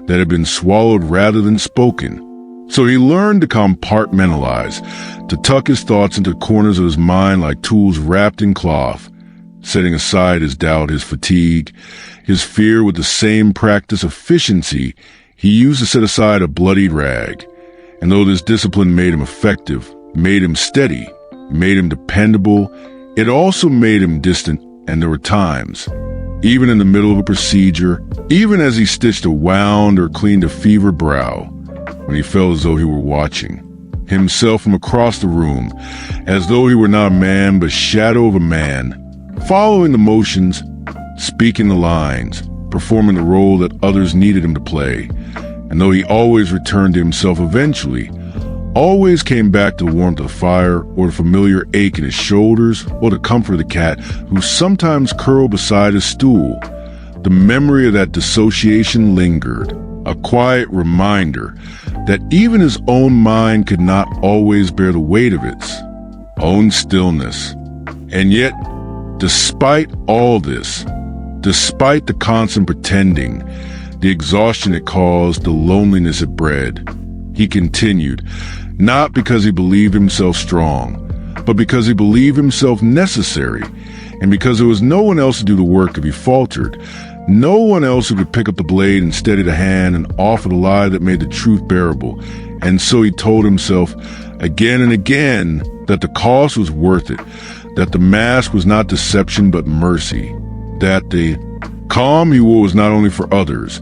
that had been swallowed rather than spoken. So he learned to compartmentalize, to tuck his thoughts into the corners of his mind like tools wrapped in cloth, setting aside his doubt, his fatigue, his fear with the same practice efficiency he used to set aside a bloodied rag. And though this discipline made him effective, made him steady, made him dependable, it also made him distant. And there were times, even in the middle of a procedure, even as he stitched a wound or cleaned a fevered brow, when he felt as though he were watching himself from across the room, as though he were not a man but shadow of a man, following the motions, speaking the lines, performing the role that others needed him to play. And though he always returned to himself eventually, always came back to the warmth of the fire, or the familiar ache in his shoulders, or the comfort of the cat who sometimes curled beside his stool, the memory of that dissociation lingered, a quiet reminder that even his own mind could not always bear the weight of its own stillness. And yet, despite all this, despite the constant pretending, the exhaustion it caused, the loneliness it bred, he continued, not because he believed himself strong, but because he believed himself necessary, and because there was no one else to do the work if he faltered, no one else who could pick up the blade and steady the hand and offer the lie that made the truth bearable. And so he told himself again and again that the cost was worth it, that the mask was not deception but mercy, that the calm he wore was not only for others,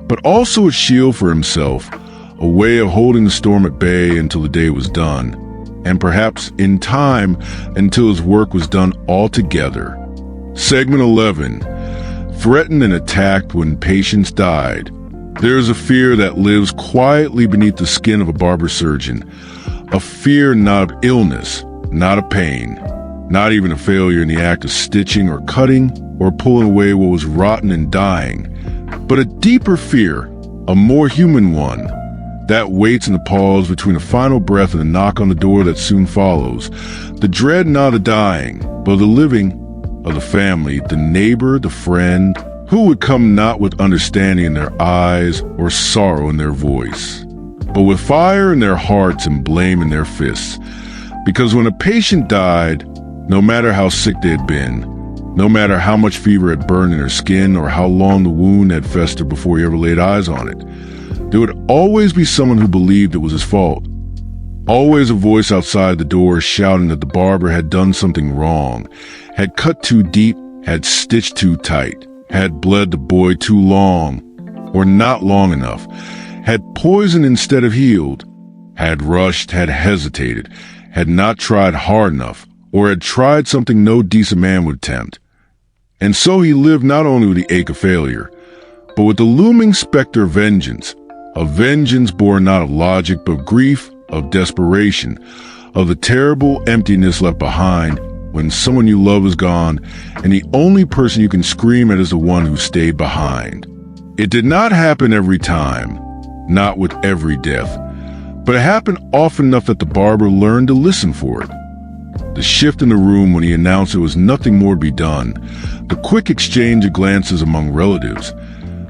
but also a shield for himself, a way of holding the storm at bay until the day was done, and perhaps in time until his work was done altogether. Segment 11. Threatened and attacked when patients died. There is a fear that lives quietly beneath the skin of a barber surgeon, a fear not of illness, not a pain, not even a failure in the act of stitching or cutting or pulling away what was rotten and dying, but a deeper fear, a more human one, that waits in the pause between a final breath and a knock on the door that soon follows. The dread not of the dying, but of the living, of the family, the neighbor, the friend, who would come not with understanding in their eyes or sorrow in their voice, but with fire in their hearts and blame in their fists. Because when a patient died, no matter how sick they had been, no matter how much fever had burned in their skin or how long the wound had festered before he ever laid eyes on it, there would always be someone who believed it was his fault. Always a voice outside the door shouting that the barber had done something wrong, had cut too deep, had stitched too tight, had bled the boy too long, or not long enough, had poisoned instead of healed, had rushed, had hesitated, had not tried hard enough, or had tried something no decent man would attempt. And so he lived not only with the ache of failure, but with the looming specter of vengeance, a vengeance born not of logic but of grief, of desperation, of the terrible emptiness left behind when someone you love is gone and the only person you can scream at is the one who stayed behind. It did not happen every time, not with every death, but it happened often enough that the barber learned to listen for it. The shift in the room when he announced there was nothing more to be done, the quick exchange of glances among relatives,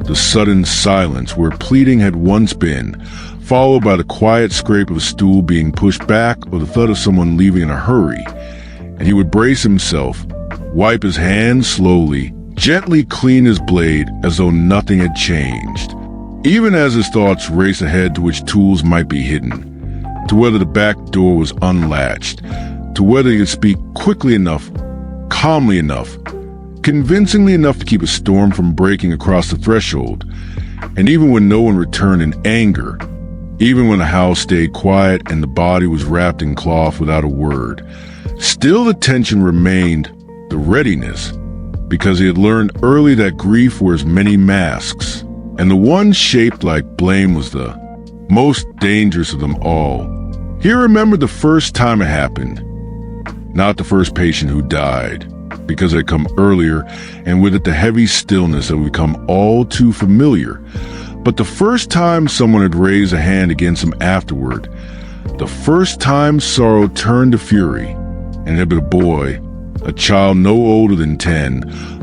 the sudden silence where pleading had once been, followed by the quiet scrape of a stool being pushed back or the thud of someone leaving in a hurry, and he would brace himself, wipe his hands slowly, gently clean his blade as though nothing had changed, even as his thoughts raced ahead to which tools might be hidden, to whether the back door was unlatched, to whether he could speak quickly enough, calmly enough, convincingly enough to keep a storm from breaking across the threshold. And even when no one returned in anger, even when the house stayed quiet and the body was wrapped in cloth without a word, still the tension remained, the readiness, because he had learned early that grief wears many masks, and the one shaped like blame was the most dangerous of them all. He remembered the first time it happened, not the first patient who died, because it had come earlier, and with it the heavy stillness that would become all too familiar, but the first time someone had raised a hand against him afterward, the first time sorrow turned to fury, and it had been a boy, a child no older than 10,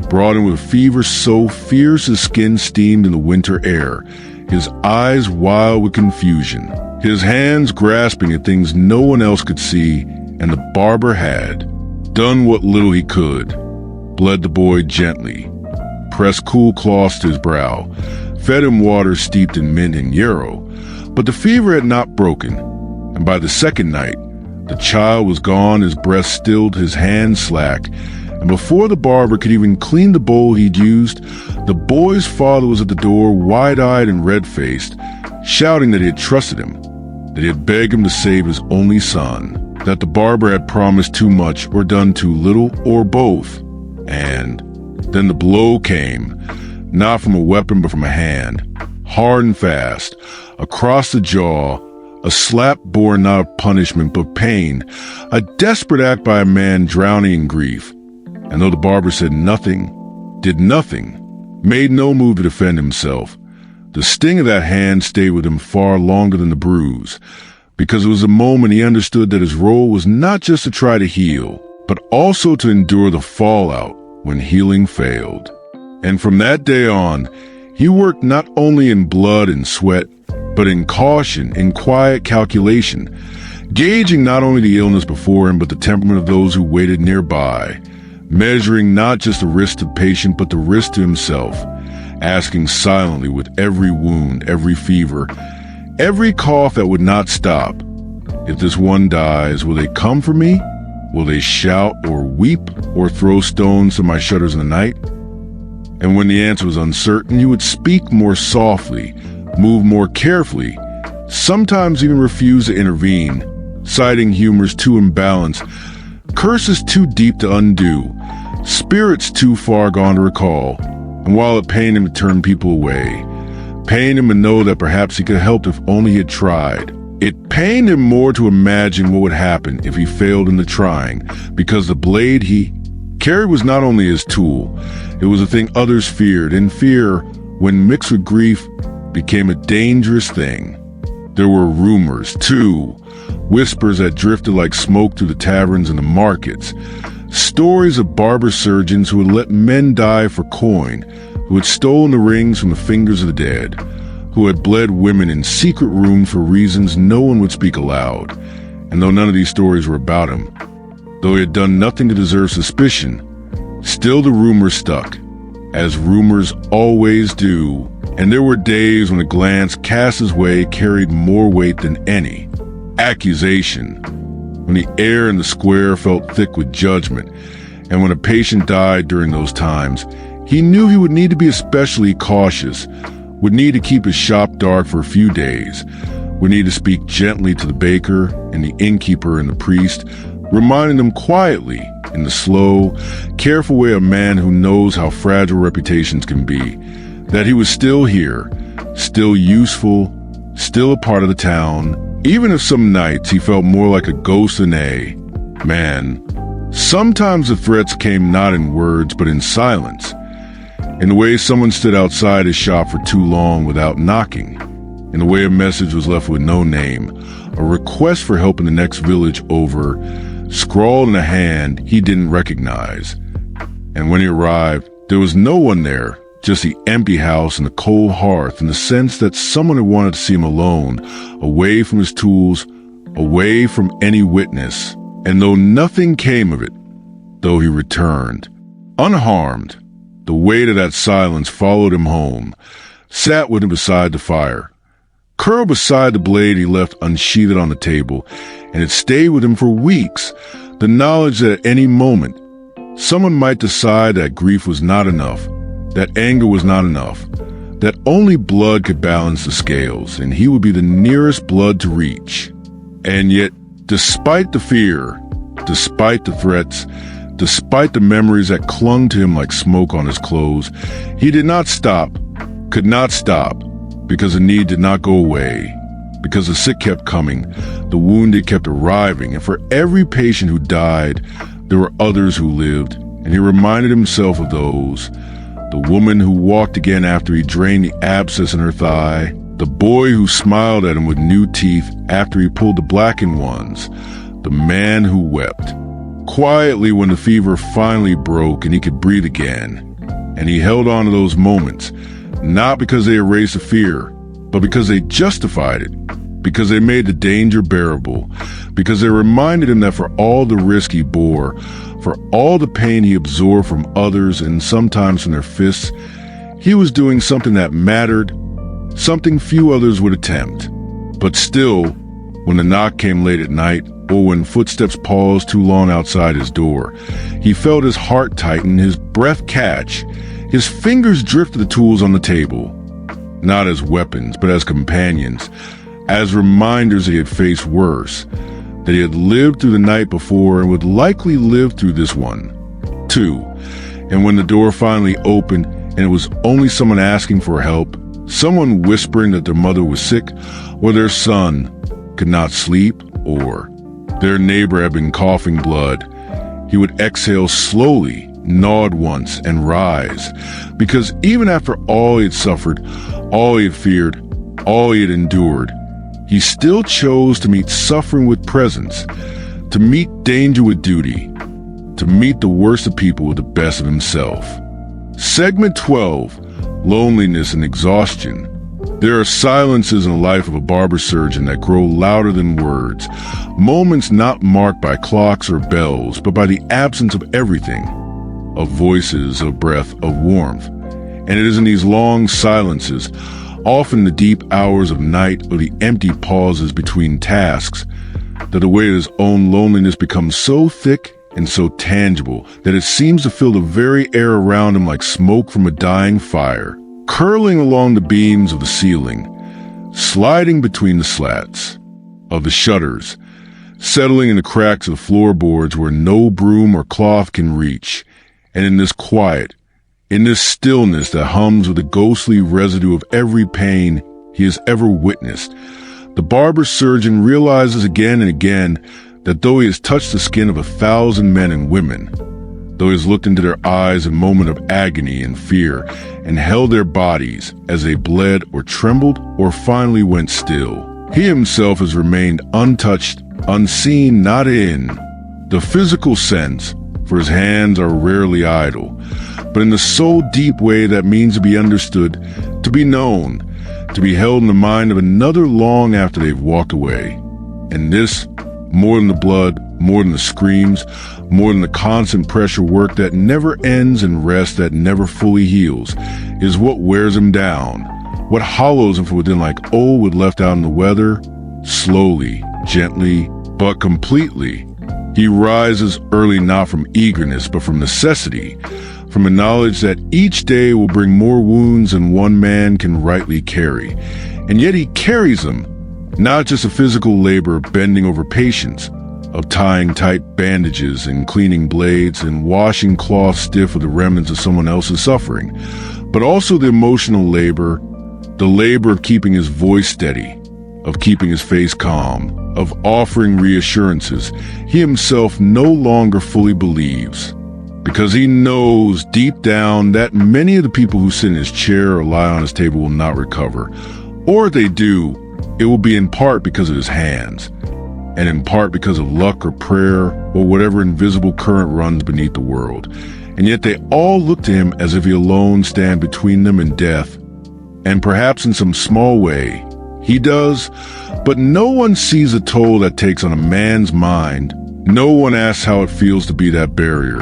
brought in with a fever so fierce his skin steamed in the winter air, his eyes wild with confusion, his hands grasping at things no one else could see, and the barber had done what little he could, bled the boy gently, pressed cool cloths to his brow, fed him water steeped in mint and yarrow, but the fever had not broken, and by the second night, the child was gone, his breath stilled, his hands slack, and before the barber could even clean the bowl he'd used, the boy's father was at the door, wide-eyed and red-faced, shouting that he had trusted him, that he had begged him to save his only son, that the barber had promised too much or done too little, or both. And then the blow came, not from a weapon but from a hand, hard and fast, across the jaw, a slap born not of punishment but pain, a desperate act by a man drowning in grief. And though the barber said nothing, did nothing, made no move to defend himself, the sting of that hand stayed with him far longer than the bruise, because it was a moment he understood that his role was not just to try to heal, but also to endure the fallout when healing failed. And from that day on, he worked not only in blood and sweat, but in caution, in quiet calculation, gauging not only the illness before him, but the temperament of those who waited nearby, measuring not just the risk to the patient, but the risk to himself, asking silently with every wound, every fever, every cough that would not stop, if this one dies, will they come for me? Will they shout or weep or throw stones to my shutters in the night? And when the answer was uncertain, he would speak more softly, move more carefully, sometimes even refuse to intervene, citing humors too imbalanced, curses too deep to undo, spirits too far gone to recall, and while it pained him to turn people away, pained him to know that perhaps he could have helped if only he had tried, it pained him more to imagine what would happen if he failed in the trying, because the blade he carried was not only his tool, it was a thing others feared, and fear, when mixed with grief, became a dangerous thing. There were rumors, too, whispers that drifted like smoke through the taverns and the markets, stories of barber-surgeons who had let men die for coin, who had stolen the rings from the fingers of the dead, who had bled women in secret rooms for reasons no one would speak aloud. And though none of these stories were about him, though he had done nothing to deserve suspicion, still the rumors stuck, as rumors always do, and there were days when a glance cast his way carried more weight than any accusation, when the air in the square felt thick with judgment, and when a patient died during those times, he knew he would need to be especially cautious, would need to keep his shop dark for a few days, would need to speak gently to the baker and the innkeeper and the priest, reminding them quietly, in the slow, careful way of a man who knows how fragile reputations can be, that he was still here, still useful, still a part of the town, even if some nights he felt more like a ghost than a man. Sometimes the threats came not in words but in silence, in the way someone stood outside his shop for too long without knocking, in the way a message was left with no name, a request for help in the next village over, scrawled in a hand he didn't recognize. And when he arrived, there was no one there, just the empty house and the cold hearth, and the sense that someone had wanted to see him alone, away from his tools, away from any witness. And though nothing came of it, though he returned, unharmed, the weight of that silence followed him home, sat with him beside the fire, curled beside the blade he left unsheathed on the table, and it stayed with him for weeks, the knowledge that at any moment, someone might decide that grief was not enough, that anger was not enough, that only blood could balance the scales, and he would be the nearest blood to reach. And yet, despite the fear, despite the threats, despite the memories that clung to him like smoke on his clothes, he did not stop, could not stop, because the need did not go away, because the sick kept coming, the wounded kept arriving, and for every patient who died, there were others who lived, and he reminded himself of those. The woman who walked again after he drained the abscess in her thigh, the boy who smiled at him with new teeth after he pulled the blackened ones, the man who wept quietly when the fever finally broke and he could breathe again. And he held on to those moments, not because they erased the fear, but because they justified it, because they made the danger bearable, because they reminded him that for all the risk he bore, for all the pain he absorbed from others and sometimes from their fists, he was doing something that mattered, something few others would attempt. But still, when the knock came late at night, or when footsteps paused too long outside his door, he felt his heart tighten, his breath catch, his fingers drift to the tools on the table, not as weapons, but as companions, as reminders that he had faced worse, that he had lived through the night before and would likely live through this one, too. And when the door finally opened and it was only someone asking for help, someone whispering that their mother was sick, or their son could not sleep, or their neighbor had been coughing blood, he would exhale slowly, nod once, and rise, because even after all he had suffered, all he had feared, all he had endured, he still chose to meet suffering with presence, to meet danger with duty, to meet the worst of people with the best of himself. Segment 12, Loneliness and Exhaustion. There are silences in the life of a barber-surgeon that grow louder than words, moments not marked by clocks or bells, but by the absence of everything, of voices, of breath, of warmth. And it is in these long silences, often the deep hours of night or the empty pauses between tasks, that the weight of his own loneliness becomes so thick and so tangible that it seems to fill the very air around him like smoke from a dying fire, curling along the beams of the ceiling, sliding between the slats of the shutters, settling in the cracks of the floorboards where no broom or cloth can reach, and in this quiet, in this stillness that hums with the ghostly residue of every pain he has ever witnessed, The barber-surgeon realizes again and again that though he has touched the skin of 1,000 men and women, though he has looked into their eyes in a moment of agony and fear and held their bodies as they bled or trembled or finally went still, he himself has remained untouched, unseen, not in the physical sense, for his hands are rarely idle, but in the soul deep way that means to be understood, to be known, to be held in the mind of another long after they've walked away. And this, more than the blood, more than the screams, more than the constant pressure work that never ends and rest that never fully heals, is what wears him down, what hollows him from within like old wood left out in the weather. Slowly, gently, but completely, he rises early not from eagerness but from necessity, from a knowledge that each day will bring more wounds than one man can rightly carry. And yet he carries them, not just a physical labor of bending over patients, of tying tight bandages and cleaning blades and washing cloth stiff with the remnants of someone else's suffering, but also the emotional labor, the labor of keeping his voice steady, of keeping his face calm, of offering reassurances he himself no longer fully believes, because he knows deep down that many of the people who sit in his chair or lie on his table will not recover, or if they do, it will be in part because of his hands, and in part because of luck or prayer or whatever invisible current runs beneath the world. And yet they all look to him as if he alone stand between them and death, and perhaps in some small way he does, but no one sees the toll that takes on a man's mind. No one asks how it feels to be that barrier,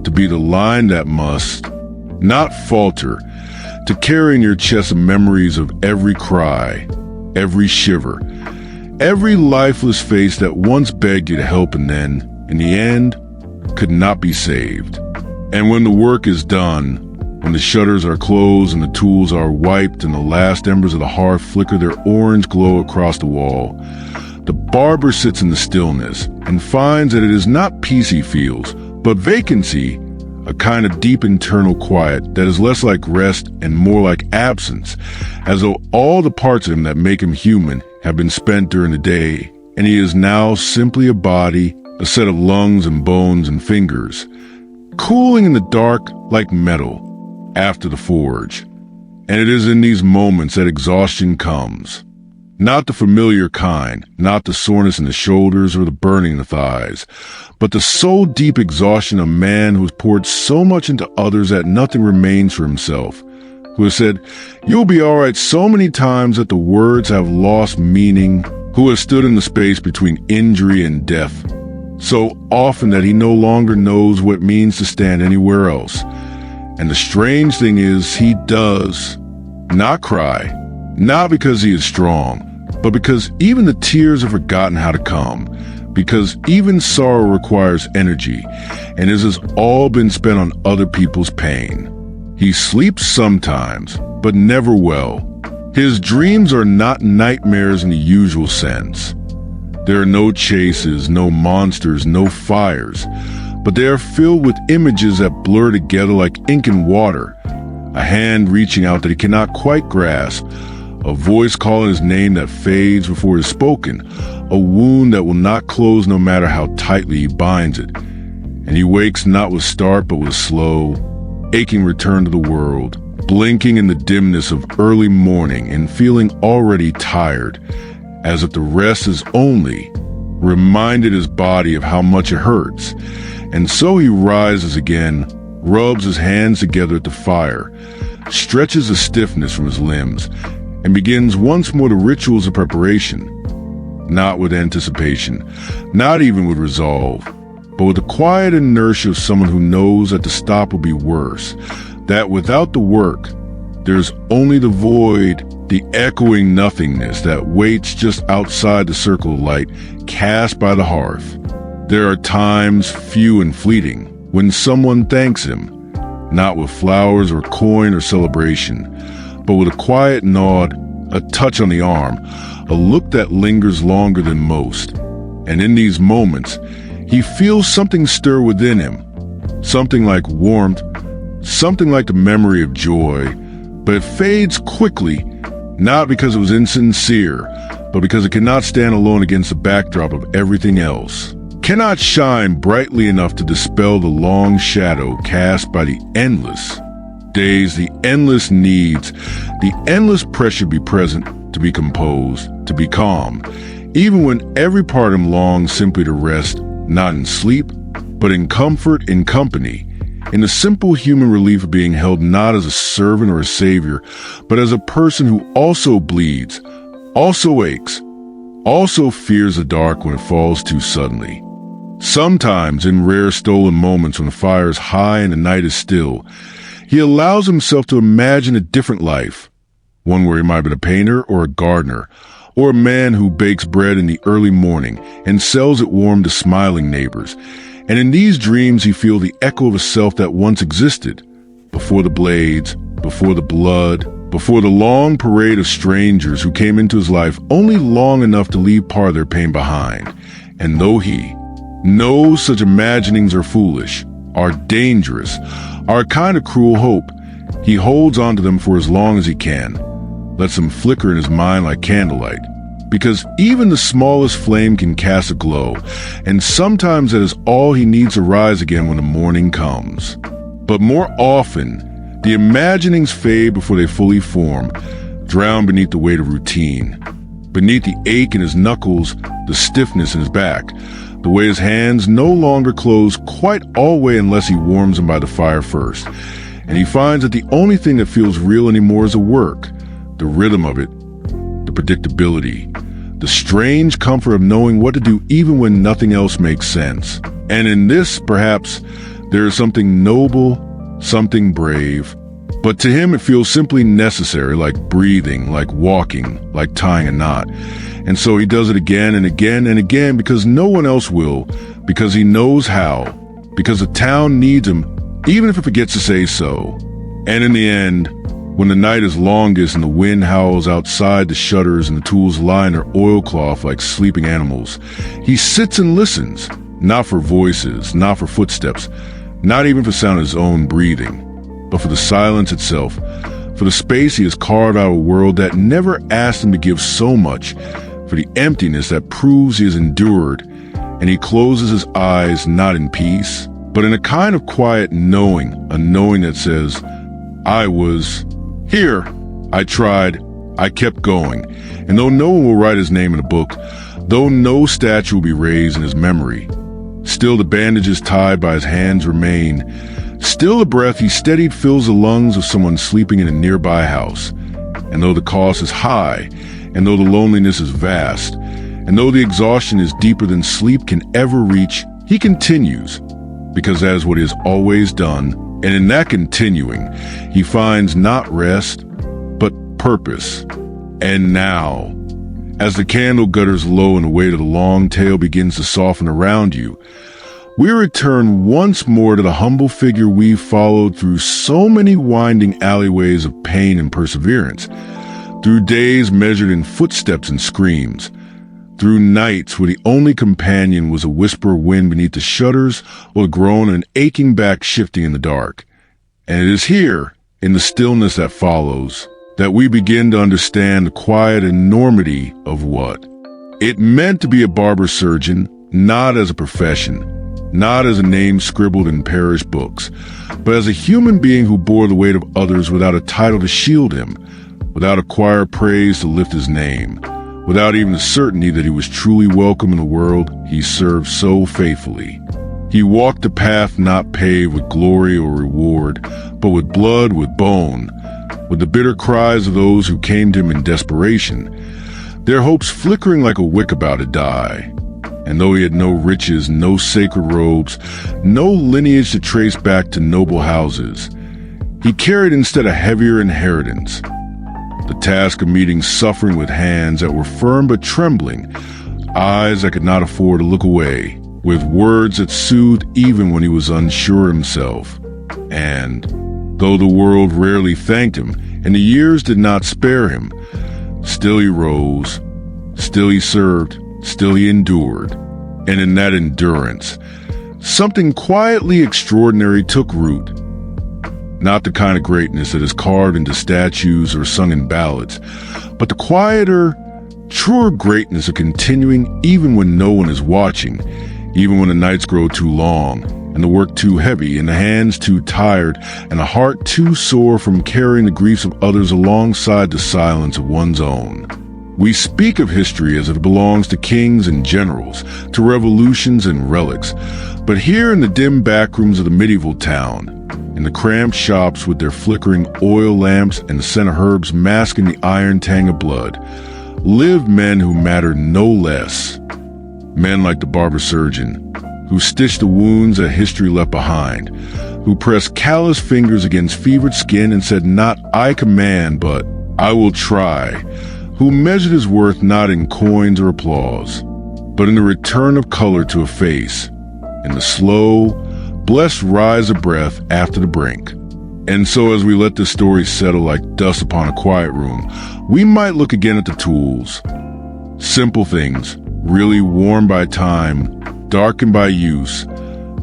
to be the line that must not falter, to carry in your chest the memories of every cry, every shiver, every lifeless face that once begged you to help and then, in the end, could not be saved. And when the work is done, when the shutters are closed and the tools are wiped and the last embers of the hearth flicker their orange glow across the wall, the barber sits in the stillness and finds that it is not peace he feels, but vacancy, a kind of deep internal quiet that is less like rest and more like absence, as though all the parts of him that make him human have been spent during the day, and he is now simply a body, a set of lungs and bones and fingers, cooling in the dark like metal after the forge. And it is in these moments that exhaustion comes. Not the familiar kind, not the soreness in the shoulders or the burning in the thighs, but the soul-deep exhaustion of a man who has poured so much into others that nothing remains for himself, who has said, "You'll be all right," so many times that the words have lost meaning, who has stood in the space between injury and death, so often that he no longer knows what it means to stand anywhere else. And the strange thing is, he does not cry, not because he is strong, but because even the tears have forgotten how to come, because even sorrow requires energy, and this has all been spent on other people's pain. He sleeps sometimes, but never well. His dreams are not nightmares in the usual sense. There are no chases, no monsters, no fires, but they are filled with images that blur together like ink and water, a hand reaching out that he cannot quite grasp, a voice calling his name that fades before it is spoken, a wound that will not close no matter how tightly he binds it. And he wakes not with start but with slow, aching return to the world, blinking in the dimness of early morning and feeling already tired, as if the rest is only reminded his body of how much it hurts. And so he rises again, rubs his hands together at the fire, stretches the stiffness from his limbs, and begins once more the rituals of preparation, not with anticipation, not even with resolve, but with the quiet inertia of someone who knows that the stop will be worse, that without the work, there's only the void, the echoing nothingness that waits just outside the circle of light cast by the hearth. There are times, few and fleeting, when someone thanks him, not with flowers or coin or celebration, but with a quiet nod, a touch on the arm, a look that lingers longer than most. And in these moments, he feels something stir within him, something like warmth, something like the memory of joy, but it fades quickly, not because it was insincere, but because it cannot stand alone against the backdrop of everything else. Cannot shine brightly enough to dispel the long shadow cast by the endless days, the endless needs, the endless pressure to be present, to be composed, to be calm, even when every part of him longs simply to rest, not in sleep, but in comfort, in company, in the simple human relief of being held not as a servant or a savior, but as a person who also bleeds, also aches, also fears the dark when it falls too suddenly. Sometimes, in rare stolen moments when the fire is high and the night is still, he allows himself to imagine a different life, one where he might have been a painter or a gardener, or a man who bakes bread in the early morning and sells it warm to smiling neighbors. And in these dreams he feels the echo of a self that once existed, before the blades, before the blood, before the long parade of strangers who came into his life only long enough to leave part of their pain behind. And though he knows such imaginings are foolish, are dangerous, are a kind of cruel hope, he holds on to them for as long as he can, lets them flicker in his mind like candlelight, because even the smallest flame can cast a glow, and sometimes that is all he needs to rise again when the morning comes. But more often, the imaginings fade before they fully form, drowned beneath the weight of routine, beneath the ache in his knuckles, the stiffness in his back, the way his hands no longer close quite all the way unless he warms them by the fire first. And he finds that the only thing that feels real anymore is the work, the rhythm of it, the predictability, the strange comfort of knowing what to do even when nothing else makes sense. And in this, perhaps, there is something noble, something brave, but to him it feels simply necessary, like breathing, like walking, like tying a knot. And so he does it again and again and again because no one else will, because he knows how, because the town needs him, even if it forgets to say so. And in the end, when the night is longest and the wind howls outside the shutters and the tools lie in their oilcloth like sleeping animals, he sits and listens, not for voices, not for footsteps, not even for sound of his own breathing, but for the silence itself, for the space he has carved out of a world that never asked him to give so much, for the emptiness that proves he has endured, and he closes his eyes not in peace, but in a kind of quiet knowing, a knowing that says, I was here, I tried, I kept going, and though no one will write his name in a book, though no statue will be raised in his memory, still the bandages tied by his hands remain, still the breath he steadied fills the lungs of someone sleeping in a nearby house, and though the cost is high, and though the loneliness is vast, and though the exhaustion is deeper than sleep can ever reach, he continues, because that is what he has always done, and in that continuing, he finds not rest, but purpose. And now, as the candle gutters low and the weight of the long tail begins to soften around you, we return once more to the humble figure we followed through so many winding alleyways of pain and perseverance, through days measured in footsteps and screams, through nights where the only companion was a whisper of wind beneath the shutters or the groan of an aching back shifting in the dark. And it is here, in the stillness that follows, that we begin to understand the quiet enormity of what it meant to be a barber-surgeon, not as a profession, not as a name scribbled in parish books, but as a human being who bore the weight of others without a title to shield him, without acquired praise to lift his name, without even the certainty that he was truly welcome in the world he served so faithfully. He walked the path not paved with glory or reward, but with blood, with bone, with the bitter cries of those who came to him in desperation, their hopes flickering like a wick about to die. And though he had no riches, no sacred robes, no lineage to trace back to noble houses, he carried instead a heavier inheritance, the task of meeting suffering with hands that were firm but trembling, eyes that could not afford to look away, with words that soothed even when he was unsure himself. And though the world rarely thanked him, and the years did not spare him, still he rose, still he served, still he endured. And in that endurance, something quietly extraordinary took root. Not the kind of greatness that is carved into statues or sung in ballads, but the quieter, Truer greatness of continuing even when no one is watching, even when the nights grow too long, and the work too heavy, and the hands too tired, and the heart too sore from carrying the griefs of others alongside the silence of one's own. We speak of history as if it belongs to kings and generals, to revolutions and relics, but here in the dim backrooms of the medieval town, in the cramped shops with their flickering oil lamps and the scent of herbs masking the iron tang of blood, lived men who mattered no less. Men like the Barber-Surgeon, who stitched the wounds that history left behind, who pressed callous fingers against fevered skin and said, "Not I command, but I will try," who measured his worth not in coins or applause, but in the return of color to a face, in the slow, blessed rise of breath after the brink. And so as we let this story settle like dust upon a quiet room, we might look again at the tools. Simple things, really worn by time, darkened by use,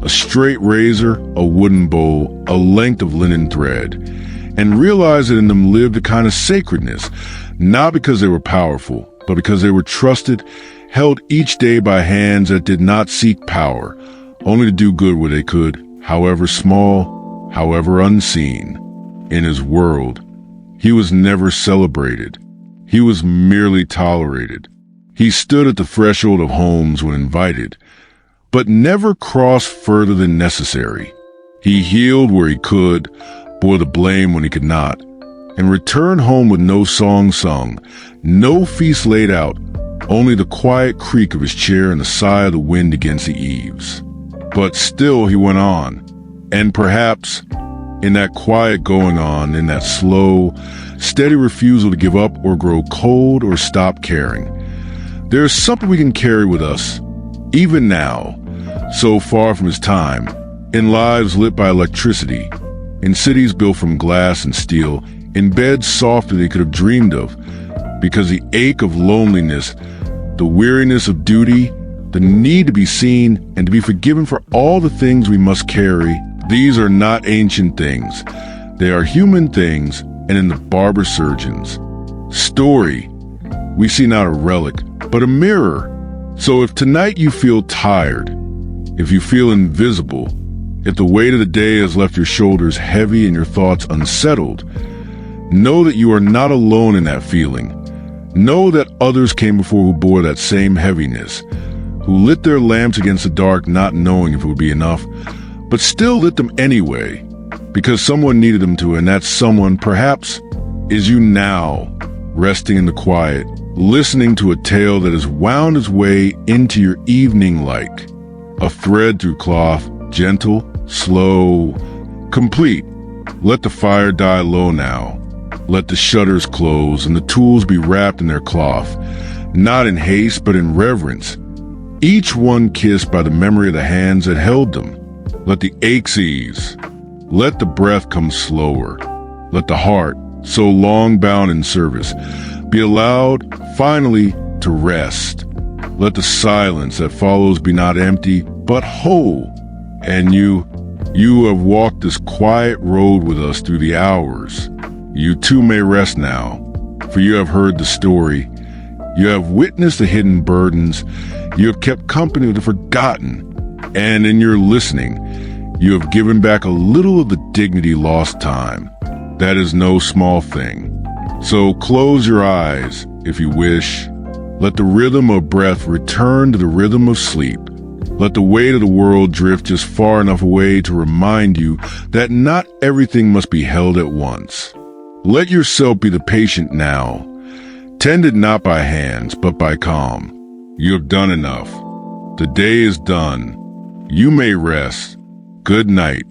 a straight razor, a wooden bowl, a length of linen thread, and realize that in them lived a kind of sacredness, not because they were powerful, but because they were trusted, held each day by hands that did not seek power, only to do good where they could, however small, however unseen. In his world, he was never celebrated. He was merely tolerated. He stood at the threshold of homes when invited, but never crossed further than necessary. He healed where he could, bore the blame when he could not, and returned home with no song sung, no feast laid out, only the quiet creak of his chair and the sigh of the wind against the eaves. But still he went on, and perhaps in that quiet going on, in that slow, steady refusal to give up or grow cold or stop caring, there is something we can carry with us, even now, so far from his time, in lives lit by electricity, in cities built from glass and steel, in beds softer than he could have dreamed of, because the ache of loneliness, the weariness of duty, the need to be seen and to be forgiven for all the things we must carry, these are not ancient things. They are human things, and in the Barber-Surgeon's story, we see not a relic, but a mirror. So if tonight you feel tired, if you feel invisible, if the weight of the day has left your shoulders heavy and your thoughts unsettled, know that you are not alone in that feeling. Know that others came before who bore that same heaviness, who lit their lamps against the dark not knowing if it would be enough, but still lit them anyway, because someone needed them to, and that someone, perhaps, is you now, resting in the quiet, listening to a tale that has wound its way into your evening like a thread through cloth, gentle, slow, complete. Let the fire die low now. Let the shutters close and the tools be wrapped in their cloth, not in haste but in reverence, each one kissed by the memory of the hands that held them. Let the aches ease. Let the breath come slower. Let the heart, so long bound in service, be allowed finally to rest. Let the silence that follows be not empty, but whole. And you have walked this quiet road with us through the hours. You too may rest now, for you have heard the story. You have witnessed the hidden burdens. You have kept company with the forgotten. And in your listening, you have given back a little of the dignity lost time. That is no small thing. So close your eyes, if you wish. Let the rhythm of breath return to the rhythm of sleep. Let the weight of the world drift just far enough away to remind you that not everything must be held at once. Let yourself be the patient now, tended not by hands, but by calm. You have done enough. The day is done. You may rest. Good night.